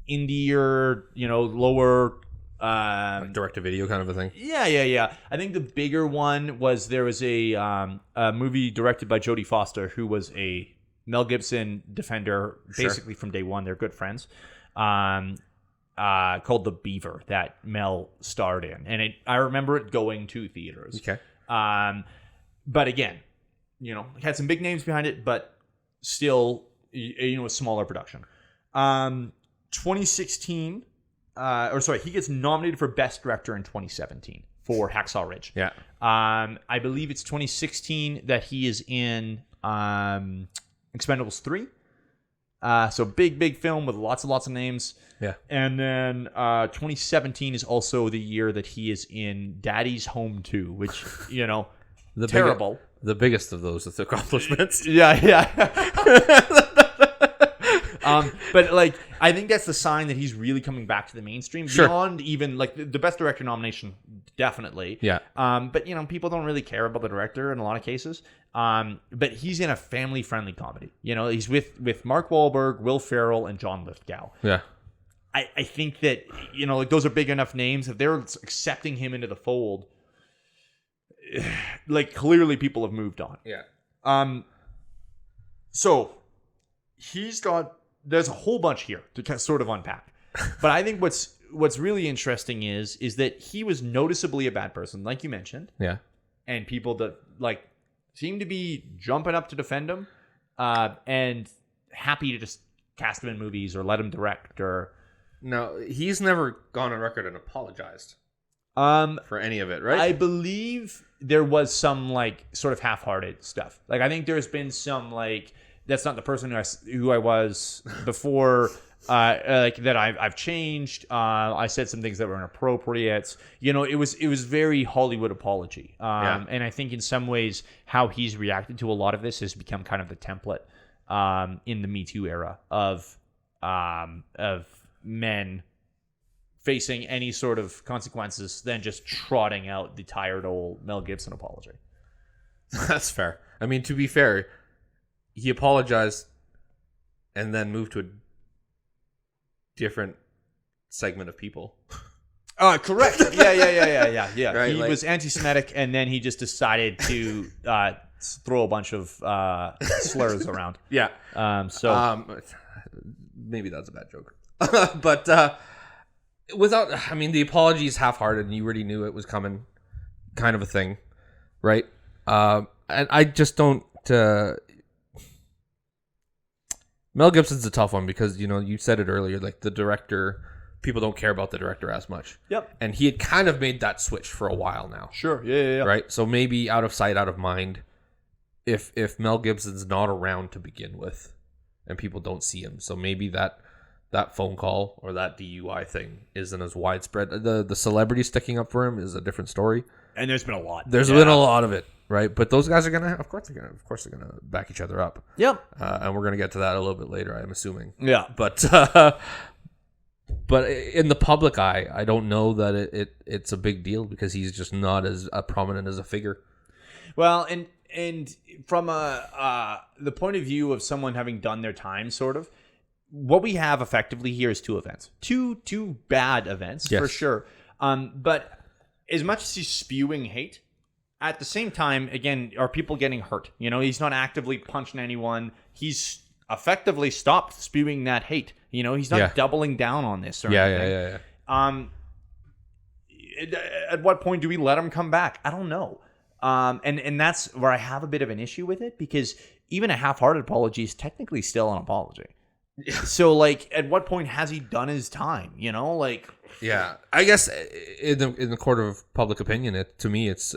indie or, lower... like direct-to-video kind of a thing? Yeah. I think the bigger one was there was a movie directed by Jodie Foster, who was a Mel Gibson defender, basically from day one. They're good friends. Called The Beaver that Mel starred in. And I remember it going to theaters. Okay. But again, it had some big names behind it, but still, a smaller production. 2016, he gets nominated for Best Director in 2017 for Hacksaw Ridge. Yeah. I believe it's 2016 that he is in Expendables 3. So big film with lots and lots of names. Yeah. And then 2017 is also the year that he is in Daddy's Home 2, which, terrible. The biggest of those accomplishments. Yeah. But I think that's the sign that he's really coming back to the mainstream beyond even the Best Director nomination, definitely. Yeah. But people don't really care about the director in a lot of cases. But he's in a family-friendly comedy. He's with Mark Wahlberg, Will Ferrell, and John Lithgow. Yeah. I think that those are big enough names. If they're accepting him into the fold, clearly people have moved on. Yeah. So there's a whole bunch here to sort of unpack. But I think what's really interesting is that he was noticeably a bad person, like you mentioned. Yeah. And people that seem to be jumping up to defend him, and happy to just cast him in movies or let him direct or. No, he's never gone on record and apologized for any of it, right? I believe there was some sort of half-hearted stuff. I think there's been some that's not the person who I was before. That I've changed. I said some things that were inappropriate. It was very Hollywood apology. And I think in some ways how he's reacted to a lot of this has become kind of the template in the Me Too era of men facing any sort of consequences than just trotting out the tired old Mel Gibson apology. That's fair. I mean, to be fair, he apologized and then moved to a different segment of people. Correct. Yeah. Right, he was anti-Semitic, and then he just decided to throw a bunch of slurs around. Yeah. Maybe that's a bad joke. But the apology is half-hearted, and you already knew it was coming, kind of a thing, right? And I just don't. Mel Gibson's a tough one because you said it earlier, the director, people don't care about the director as much. Yep. And he had kind of made that switch for a while now. Sure. Yeah. Right. So maybe out of sight, out of mind. If Mel Gibson's not around to begin with, and people don't see him, so maybe that phone call or that DUI thing isn't as widespread. The celebrity sticking up for him is a different story. And there's been a lot. There's been a lot of it, right? But those guys are of course they're gonna back each other up. Yep. And we're gonna get to that a little bit later, I'm assuming. Yeah. But But in the public eye, I don't know that it's a big deal because he's just not as prominent as a figure. Well, and from the point of view of someone having done their time, sort of, what we have effectively here is two events, two bad events for sure. But as much as he's spewing hate, at the same time, again, are people getting hurt? You know, he's not actively punching anyone. He's effectively stopped spewing that hate. You know, he's not doubling down on this. Or anything. At what point do we let him come back? I don't know. And that's where I have a bit of an issue with it, because even a half-hearted apology is technically still an apology. So, like, at what point has he done his time? You know, like, yeah, I guess in the court of public opinion, to me, it's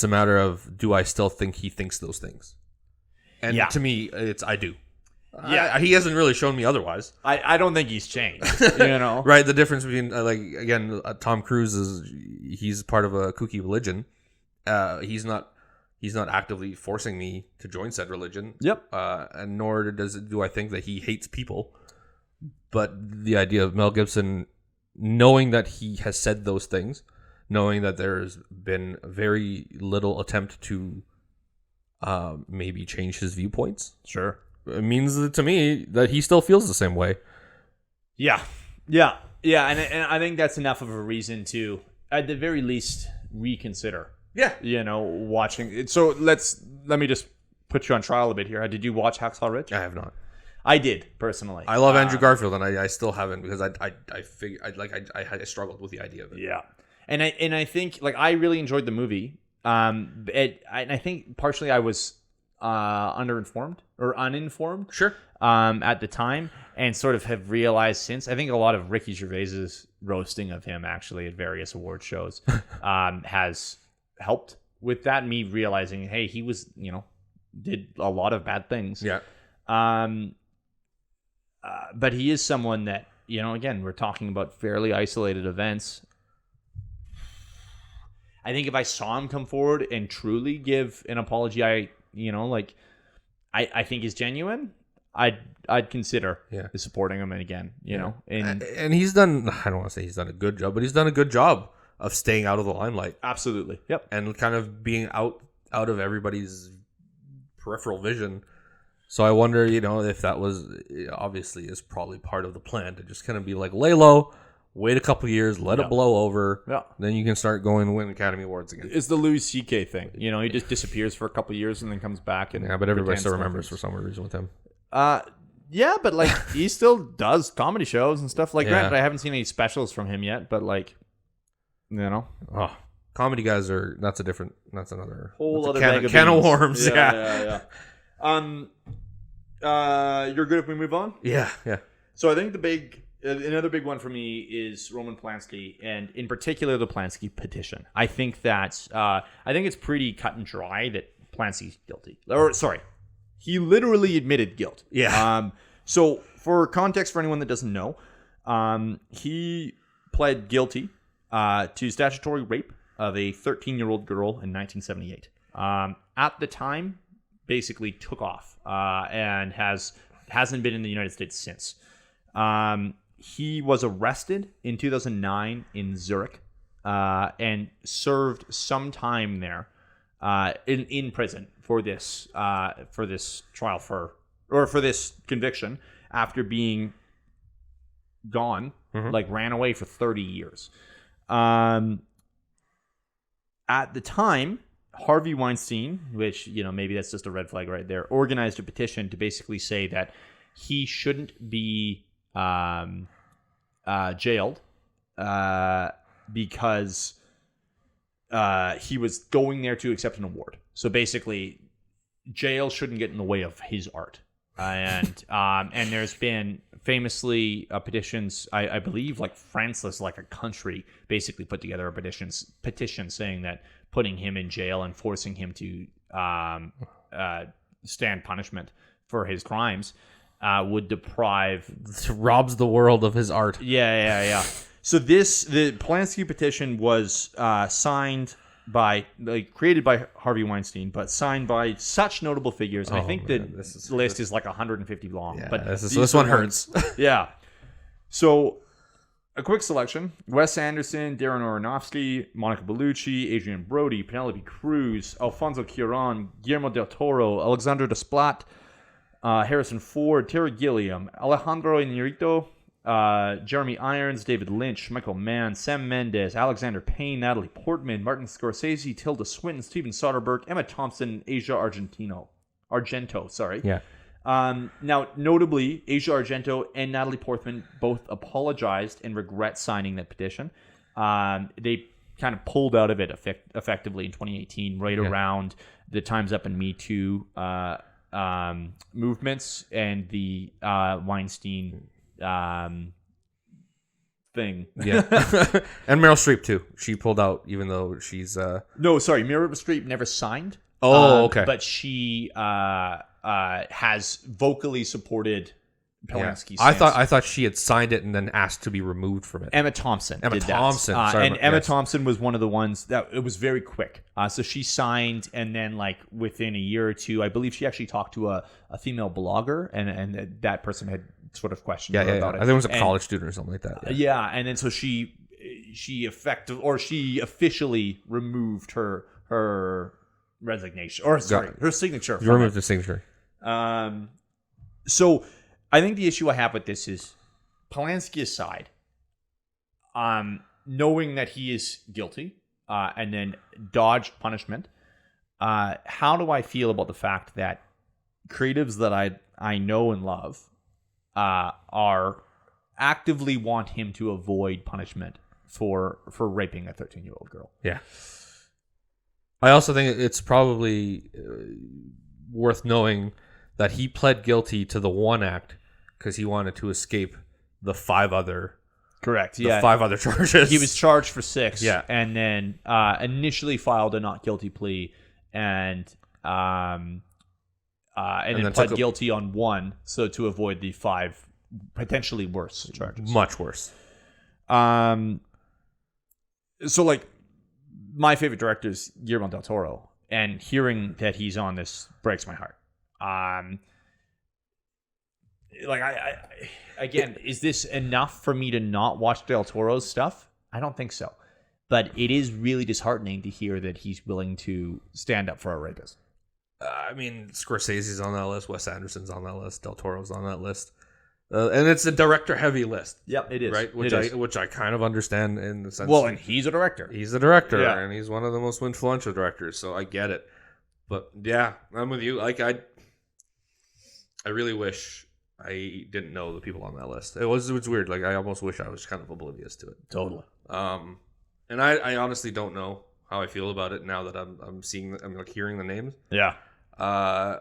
a matter of, do I still think he thinks those things? And to me, I do. Yeah, he hasn't really shown me otherwise. I don't think he's changed. You know, right? The difference between Tom Cruise he's part of a kooky religion. He's not actively forcing me to join said religion. Yep. And nor do I think that he hates people. But the idea of Mel Gibson knowing that he has said those things, knowing that there's been very little attempt to maybe change his viewpoints. Sure. It means to me that he still feels the same way. Yeah. And I think that's enough of a reason to, at the very least, reconsider. Yeah. You know, watching it. So let me just put you on trial a bit here. Did you watch Hacksaw Ridge? I have not. I did, personally. I love Andrew Garfield, and I still haven't, because I struggled with the idea of it. Yeah. And I think, like, I really enjoyed the movie. I think partially I was underinformed or uninformed. Sure. At the time, and sort of have realized since. I think a lot of Ricky Gervais's roasting of him actually at various award shows has helped with that. Me realizing, hey, he was, did a lot of bad things. Yeah. But he is someone that, again, we're talking about fairly isolated events. I think if I saw him come forward and truly give an apology, I think is genuine, I'd consider supporting him again, know. And he's done, I don't want to say he's done a good job, but he's done a good job of staying out of the limelight. Absolutely. Yep. And kind of being out of everybody's peripheral vision. So I wonder, if that was, obviously is probably part of the plan to just kind of be like, lay low, wait a couple years, let it blow over. Yeah. Then you can start going and win Academy Awards again. It's the Louis C.K. thing. He just disappears for a couple years and then comes back. And but everybody still remembers for some reason with him. Yeah, but like he still does comedy shows and stuff like that. I haven't seen any specials from him yet, but like, Oh, comedy guys that's another whole other can of worms. Yeah. You're good if we move on? Yeah. So I think another big one for me is Roman Plansky, and in particular the Polanski Petition. I think it's pretty cut and dry that Plansky's guilty. Or sorry, he literally admitted guilt. Yeah. So for context, for anyone that doesn't know, he pled guilty to statutory rape of a 13-year-old girl in 1978. At the time, basically took off and hasn't been in the United States since. He was arrested in 2009 in Zurich and served some time there in prison for this trial for this conviction after being gone, ran away for 30 years. At the time, Harvey Weinstein, which, maybe that's just a red flag right there, organized a petition to basically say that he shouldn't be jailed because he was going there to accept an award. So basically, jail shouldn't get in the way of his art. And there's been famously petitions, I believe, like France, like a country, basically put together a petition saying that putting him in jail and forcing him to stand punishment for his crimes would robs the world of his art. Yeah. So the Plansky Petition was created by Harvey Weinstein, but signed by such notable figures. And I think the list is like 150 long. Yeah, but this one hurts. Yeah. So A quick selection: Wes Anderson, Darren Aronofsky, Monica Bellucci, Adrian Brody, Penelope Cruz, Alfonso Cuarón, Guillermo del Toro, Alexandre Desplat, Harrison Ford, Terry Gilliam, Alejandro Iñárritu, Jeremy Irons, David Lynch, Michael Mann, Sam Mendes, Alexander Payne, Natalie Portman, Martin Scorsese, Tilda Swinton, Steven Soderbergh, Emma Thompson, Asia Argento. Sorry. Yeah. Now, notably, Asia Argento and Natalie Portman both apologized and regret signing that petition. They kind of pulled out of it effectively in 2018, right around the Time's Up and Me Too movements and the Weinstein thing. Yeah. And Meryl Streep, too. She pulled out, even though she's... No, sorry. Meryl Streep never signed. Oh, okay. But she... has vocally supported Polanski's. I thought she had signed it and then asked to be removed from it. Emma Thompson. Emma Thompson was one of the ones that it was very quick. So she signed, and then like within a year or two, I believe she actually talked to a female blogger, and that person had sort of questioned her about it. I think it was a college student or something like that. Yeah, and then so she officially removed her resignation, or sorry, her signature. You removed the signature. So I think the issue I have with this is Polanski aside, knowing that he is guilty, and then dodged punishment. How do I feel about the fact that creatives that I know and love are actively want him to avoid punishment for raping a 13-year-old girl? Yeah. I also think it's probably worth knowing that he pled guilty to the one act because he wanted to escape the five other charges. He was charged for 6, yeah, and then initially filed a not guilty plea, and then pled guilty on 1, so to avoid the 5 potentially worse charges. Much worse. So like, my favorite director is Guillermo del Toro, and hearing that he's on this breaks my heart. Like again, is this enough for me to not watch Del Toro's stuff? I don't think so. But it is really disheartening to hear that he's willing to stand up for a rapist. I mean, Scorsese's on that list, Wes Anderson's on that list, Del Toro's on that list. And it's a director-heavy list. Yep, it is. Right? Which I kind of understand in the sense... Well, and he's a director. He's a director, and he's one of the most influential directors, so I get it. But, yeah, I'm with you. Like, I really wish I didn't know the people on that list. It was weird. Like, I almost wish I was kind of oblivious to it. Totally. And I honestly don't know how I feel about it now that I'm hearing the names. Yeah.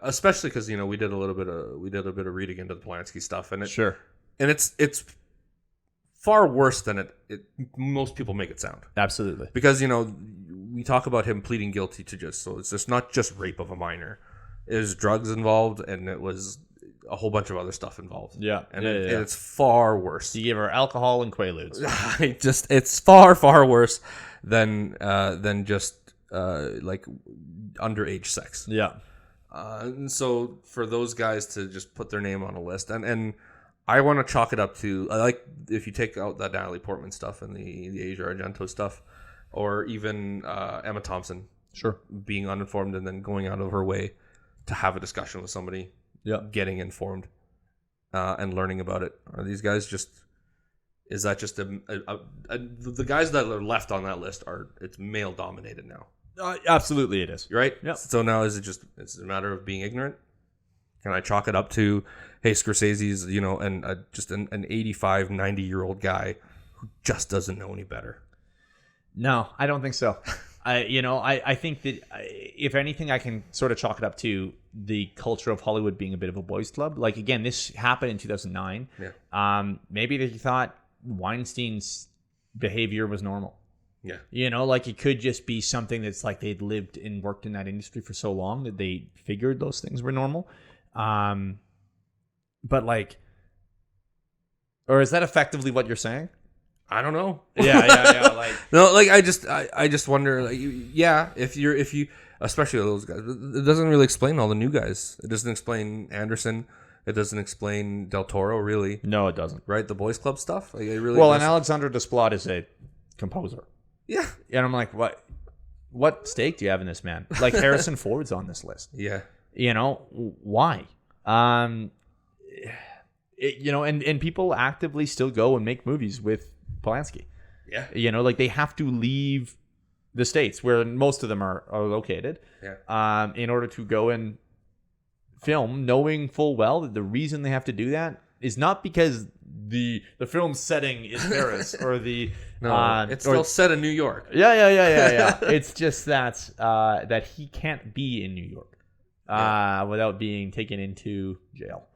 Especially because we did a bit of reading into the Plansky stuff, and it's far worse than it most people make it sound. Absolutely, because we talk about him pleading guilty to it's just not just rape of a minor. There's drugs involved, and it was a whole bunch of other stuff involved. Yeah, and it's far worse. He gave her alcohol and Quaaludes. It's far worse than just like underage sex. Yeah. And so for those guys to just put their name on a list, and I want to chalk it up to, like, if you take out that Natalie Portman stuff and the Asia Argento stuff, or even Emma Thompson, being uninformed and then going out of her way to have a discussion with somebody, getting informed and learning about it. Are these guys is that just the guys that are left on that list it's male dominated now? Absolutely, it is. Right? Yep. So now it's a matter of being ignorant? Can I chalk it up to, hey, Scorsese's, just an 85, 90-year-old guy who just doesn't know any better? No, I don't think so. I think that if anything, I can sort of chalk it up to the culture of Hollywood being a bit of a boys' club. Like, again, this happened in 2009. Yeah. Maybe they thought Weinstein's behavior was normal. Yeah. Like, it could just be something that's like they'd lived and worked in that industry for so long that they figured those things were normal. But like, or is that effectively what you're saying? I don't know. Yeah. Like, no, like I just wonder, like, if you, especially those guys, it doesn't really explain all the new guys. It doesn't explain Anderson. It doesn't explain Del Toro, really. No, it doesn't. Right? The Boys Club stuff? Like, it really well, doesn't. and Alexandre Desplat is a composer. Yeah. And I'm like, what stake do you have in this, man? Like, Harrison Ford's on this list. Yeah. You know, why? And people actively still go and make movies with Polanski. Yeah. You know, like, they have to leave the States, where most of them are located, in order to go and film, knowing full well that the reason they have to do that is not because the film setting is Paris or the it's still set in New York. Yeah. It's just that he can't be in New York without being taken into jail.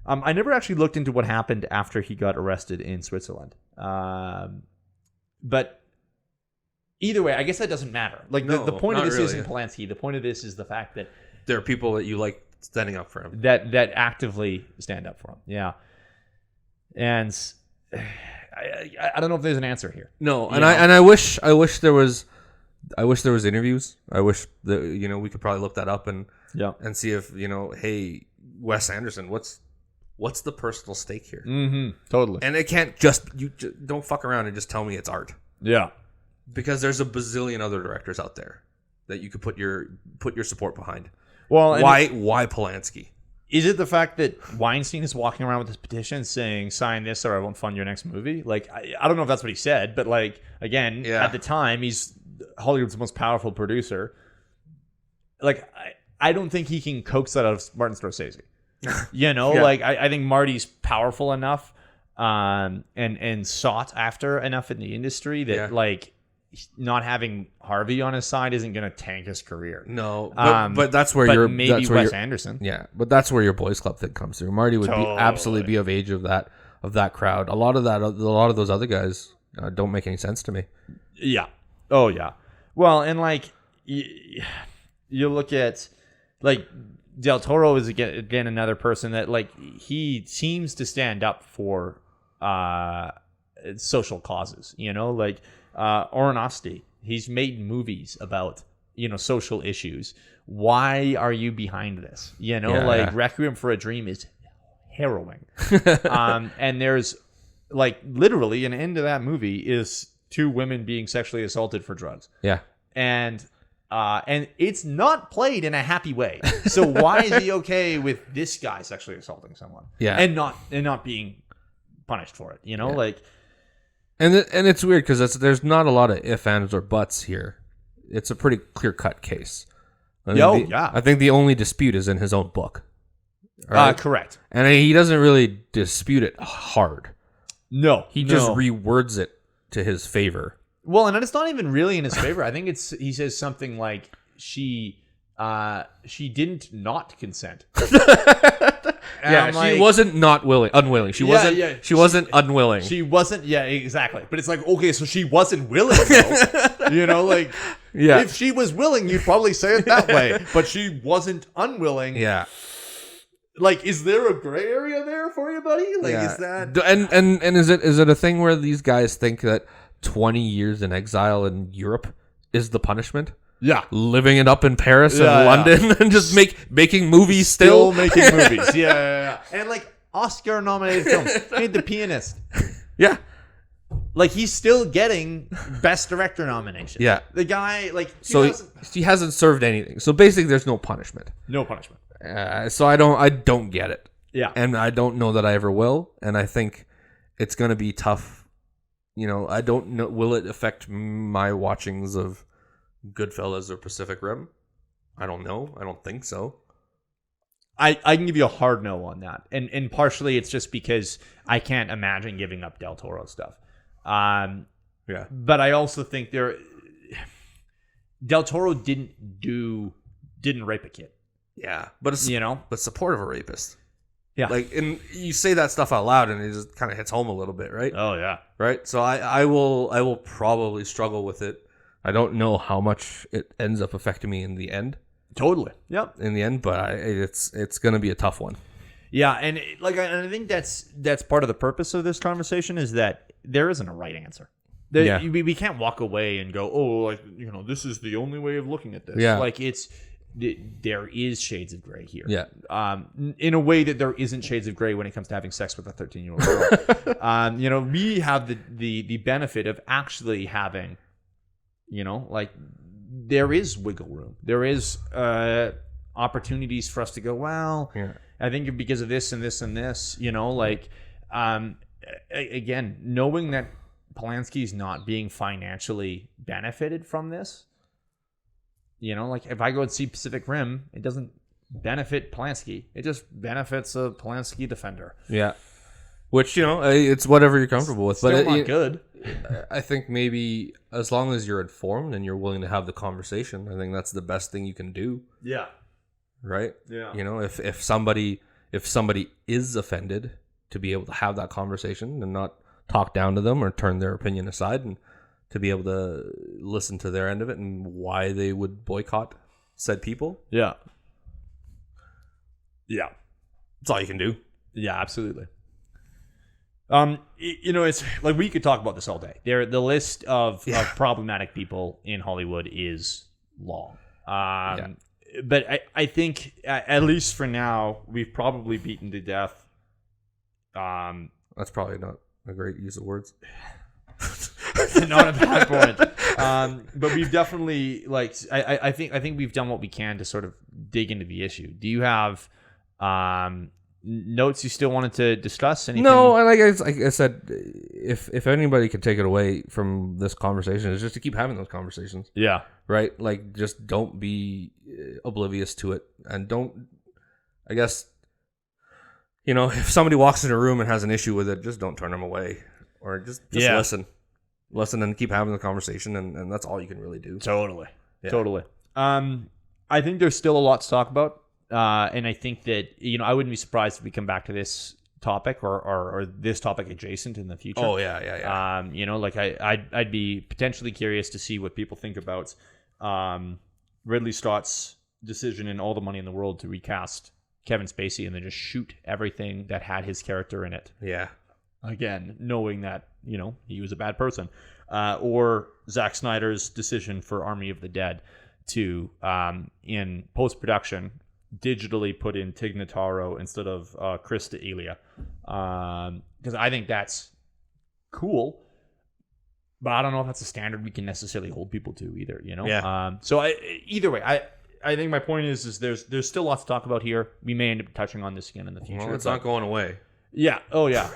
I never actually looked into what happened after he got arrested in Switzerland, but either way, I guess that doesn't matter. Like, the point of this isn't Polanski. The point of this is the fact that there are people that you like standing up for him, that actively stand up for him. Yeah, and I don't know if there's an answer here. No, and I wish there was interviews. I wish that we could probably look that up and see if hey, Wes Anderson, what's the personal stake here? Mm-hmm, totally. And it can't you don't fuck around and just tell me it's art. Yeah. Because there's a bazillion other directors out there that you could put your support behind. Well, why Polanski? Is it the fact that Weinstein is walking around with this petition saying, sign this or I won't fund your next movie? Like, I don't know if that's what he said, but like, again, at the time, he's Hollywood's most powerful producer. Like, I don't think he can coax that out of Martin Scorsese. Like, I think Marty's powerful enough and sought after enough in the industry that like, not having Harvey on his side isn't going to tank his career. No, but that's where maybe Wes Anderson. Yeah, but that's where your Boys Club thing comes through. Marty would absolutely be of age of that crowd. A lot of those other guys don't make any sense to me. Yeah. Oh yeah. Well, and like you look at like Del Toro is again another person that like he seems to stand up for social causes. Like. Aronofsky, he's made movies about social issues. Why are you behind this? Requiem for a Dream is harrowing. And there's like literally an end of that movie is two women being sexually assaulted for drugs. Yeah, and it's not played in a happy way. So why is he okay with this guy sexually assaulting someone? Yeah, and not being punished for it? Like. And it's weird because there's not a lot of ifs, ands, or buts here. It's a pretty clear-cut case. I think the only dispute is in his own book. Right? Correct. And he doesn't really dispute it hard. No. He just rewords it to his favor. Well, and it's not even really in his favor. I think he says something like, she didn't not consent. Yeah, she wasn't unwilling. She wasn't unwilling. She wasn't, exactly. But it's like, okay, so she wasn't willing, though. Like, if she was willing, you'd probably say it that way. But she wasn't unwilling. Yeah. Like, is there a gray area there for you, buddy? Like, is that... And is it a thing where these guys think that 20 years in exile in Europe is the punishment? Yeah, living it up in Paris and London and just making movies still making movies. Yeah. And like Oscar nominated films. Made The Pianist. Yeah. Like he's still getting Best Director nomination. Yeah. The guy like he hasn't served anything. So basically there's no punishment. No punishment. So I don't get it. Yeah. And I don't know that I ever will, and I think it's going to be tough. I don't know, will it affect my watchings of Goodfellas or Pacific Rim? I don't know. I don't think so. I can give you a hard no on that. And partially it's just because I can't imagine giving up Del Toro stuff. But I also think Del Toro didn't rape a kid. Yeah. But but support of a rapist. Yeah. Like, and you say that stuff out loud and it just kind of hits home a little bit, right? Oh yeah. Right? So I will probably struggle with it. I don't know how much it ends up affecting me in the end. Totally. Yep. In the end, but it's going to be a tough one. Yeah, and I think that's part of the purpose of this conversation is that there isn't a right answer. We can't walk away and go, oh, like this is the only way of looking at this. Yeah. Like there is shades of gray here. Yeah. In a way that there isn't shades of gray when it comes to having sex with a 13-year-old girl. We have the benefit of actually having, like there is wiggle room. There is opportunities for us to go, well, I think because of this and this and this, again, knowing that Polanski's not being financially benefited from this, like if I go and see Pacific Rim, it doesn't benefit Polanski. It just benefits a Polanski defender. Yeah. Which, it's whatever you're comfortable with. Still not good. I think maybe as long as you're informed and you're willing to have the conversation, I think that's the best thing you can do. Yeah. Right? Yeah. If somebody is offended, to be able to have that conversation and not talk down to them or turn their opinion aside, and to be able to listen to their end of it and why they would boycott said people. Yeah. Yeah. That's all you can do. Yeah, absolutely. It's like we could talk about this all day. The list of problematic people in Hollywood is long. But I think at least for now, we've probably beaten to death. That's probably not a great use of words. Not a bad point. But we've definitely I think we've done what we can to sort of dig into the issue. Do you have notes you still wanted to discuss? Anything? No, and like I said, if anybody can take it away from this conversation, is just to keep having those conversations. Yeah. Right? Like, just don't be oblivious to it, and don't, I guess, if somebody walks in a room and has an issue with it, just don't turn them away, or just listen and keep having the conversation, and that's all you can really do. Totally. I think there's still a lot to talk about. And I think that, I wouldn't be surprised if we come back to this topic or this topic adjacent in the future. Oh, yeah. I'd be potentially curious to see what people think about Ridley Scott's decision and All the Money in the World to recast Kevin Spacey and then just shoot everything that had his character in it. Yeah. Again, knowing that, he was a bad person. Or Zack Snyder's decision for Army of the Dead to, in post-production, digitally put in Tig Notaro instead of Chris D'Elia. Because I think that's cool. But I don't know if that's a standard we can necessarily hold people to either, Yeah. Either way, I think my point is there's still lots to talk about here. We may end up touching on this again in the future. Well, it's not going away. Yeah. Oh, yeah.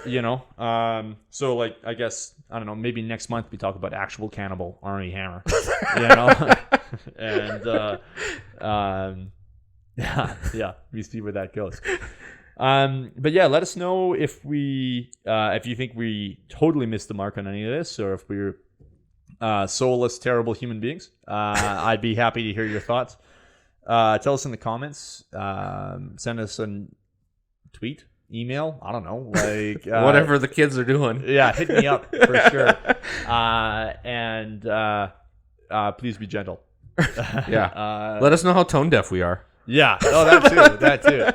So, I guess, I don't know, maybe next month we talk about actual cannibal Armie Hammer. And, yeah, we see where that goes. But yeah, let us know if you think we totally missed the mark on any of this, or if we're soulless, terrible human beings. I'd be happy to hear your thoughts. Tell us in the comments. Send us a tweet, email. I don't know, whatever the kids are doing. Yeah, hit me up for sure. And please be gentle. Yeah. Let us know how tone deaf we are. Yeah. Oh, that too.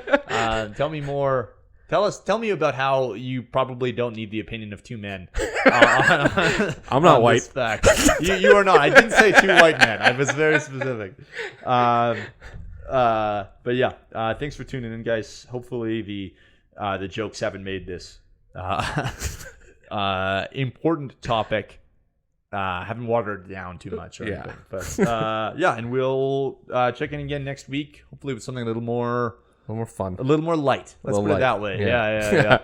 Tell me more. Tell me about how you probably don't need the opinion of two men. I'm not white. You are not. I didn't say two white men. I was very specific. But yeah, thanks for tuning in, guys. Hopefully the jokes haven't made this important topic haven't watered it down too much or anything. But and we'll check in again next week, hopefully with something a little more fun, a little more light. Let's put it that way. Yeah.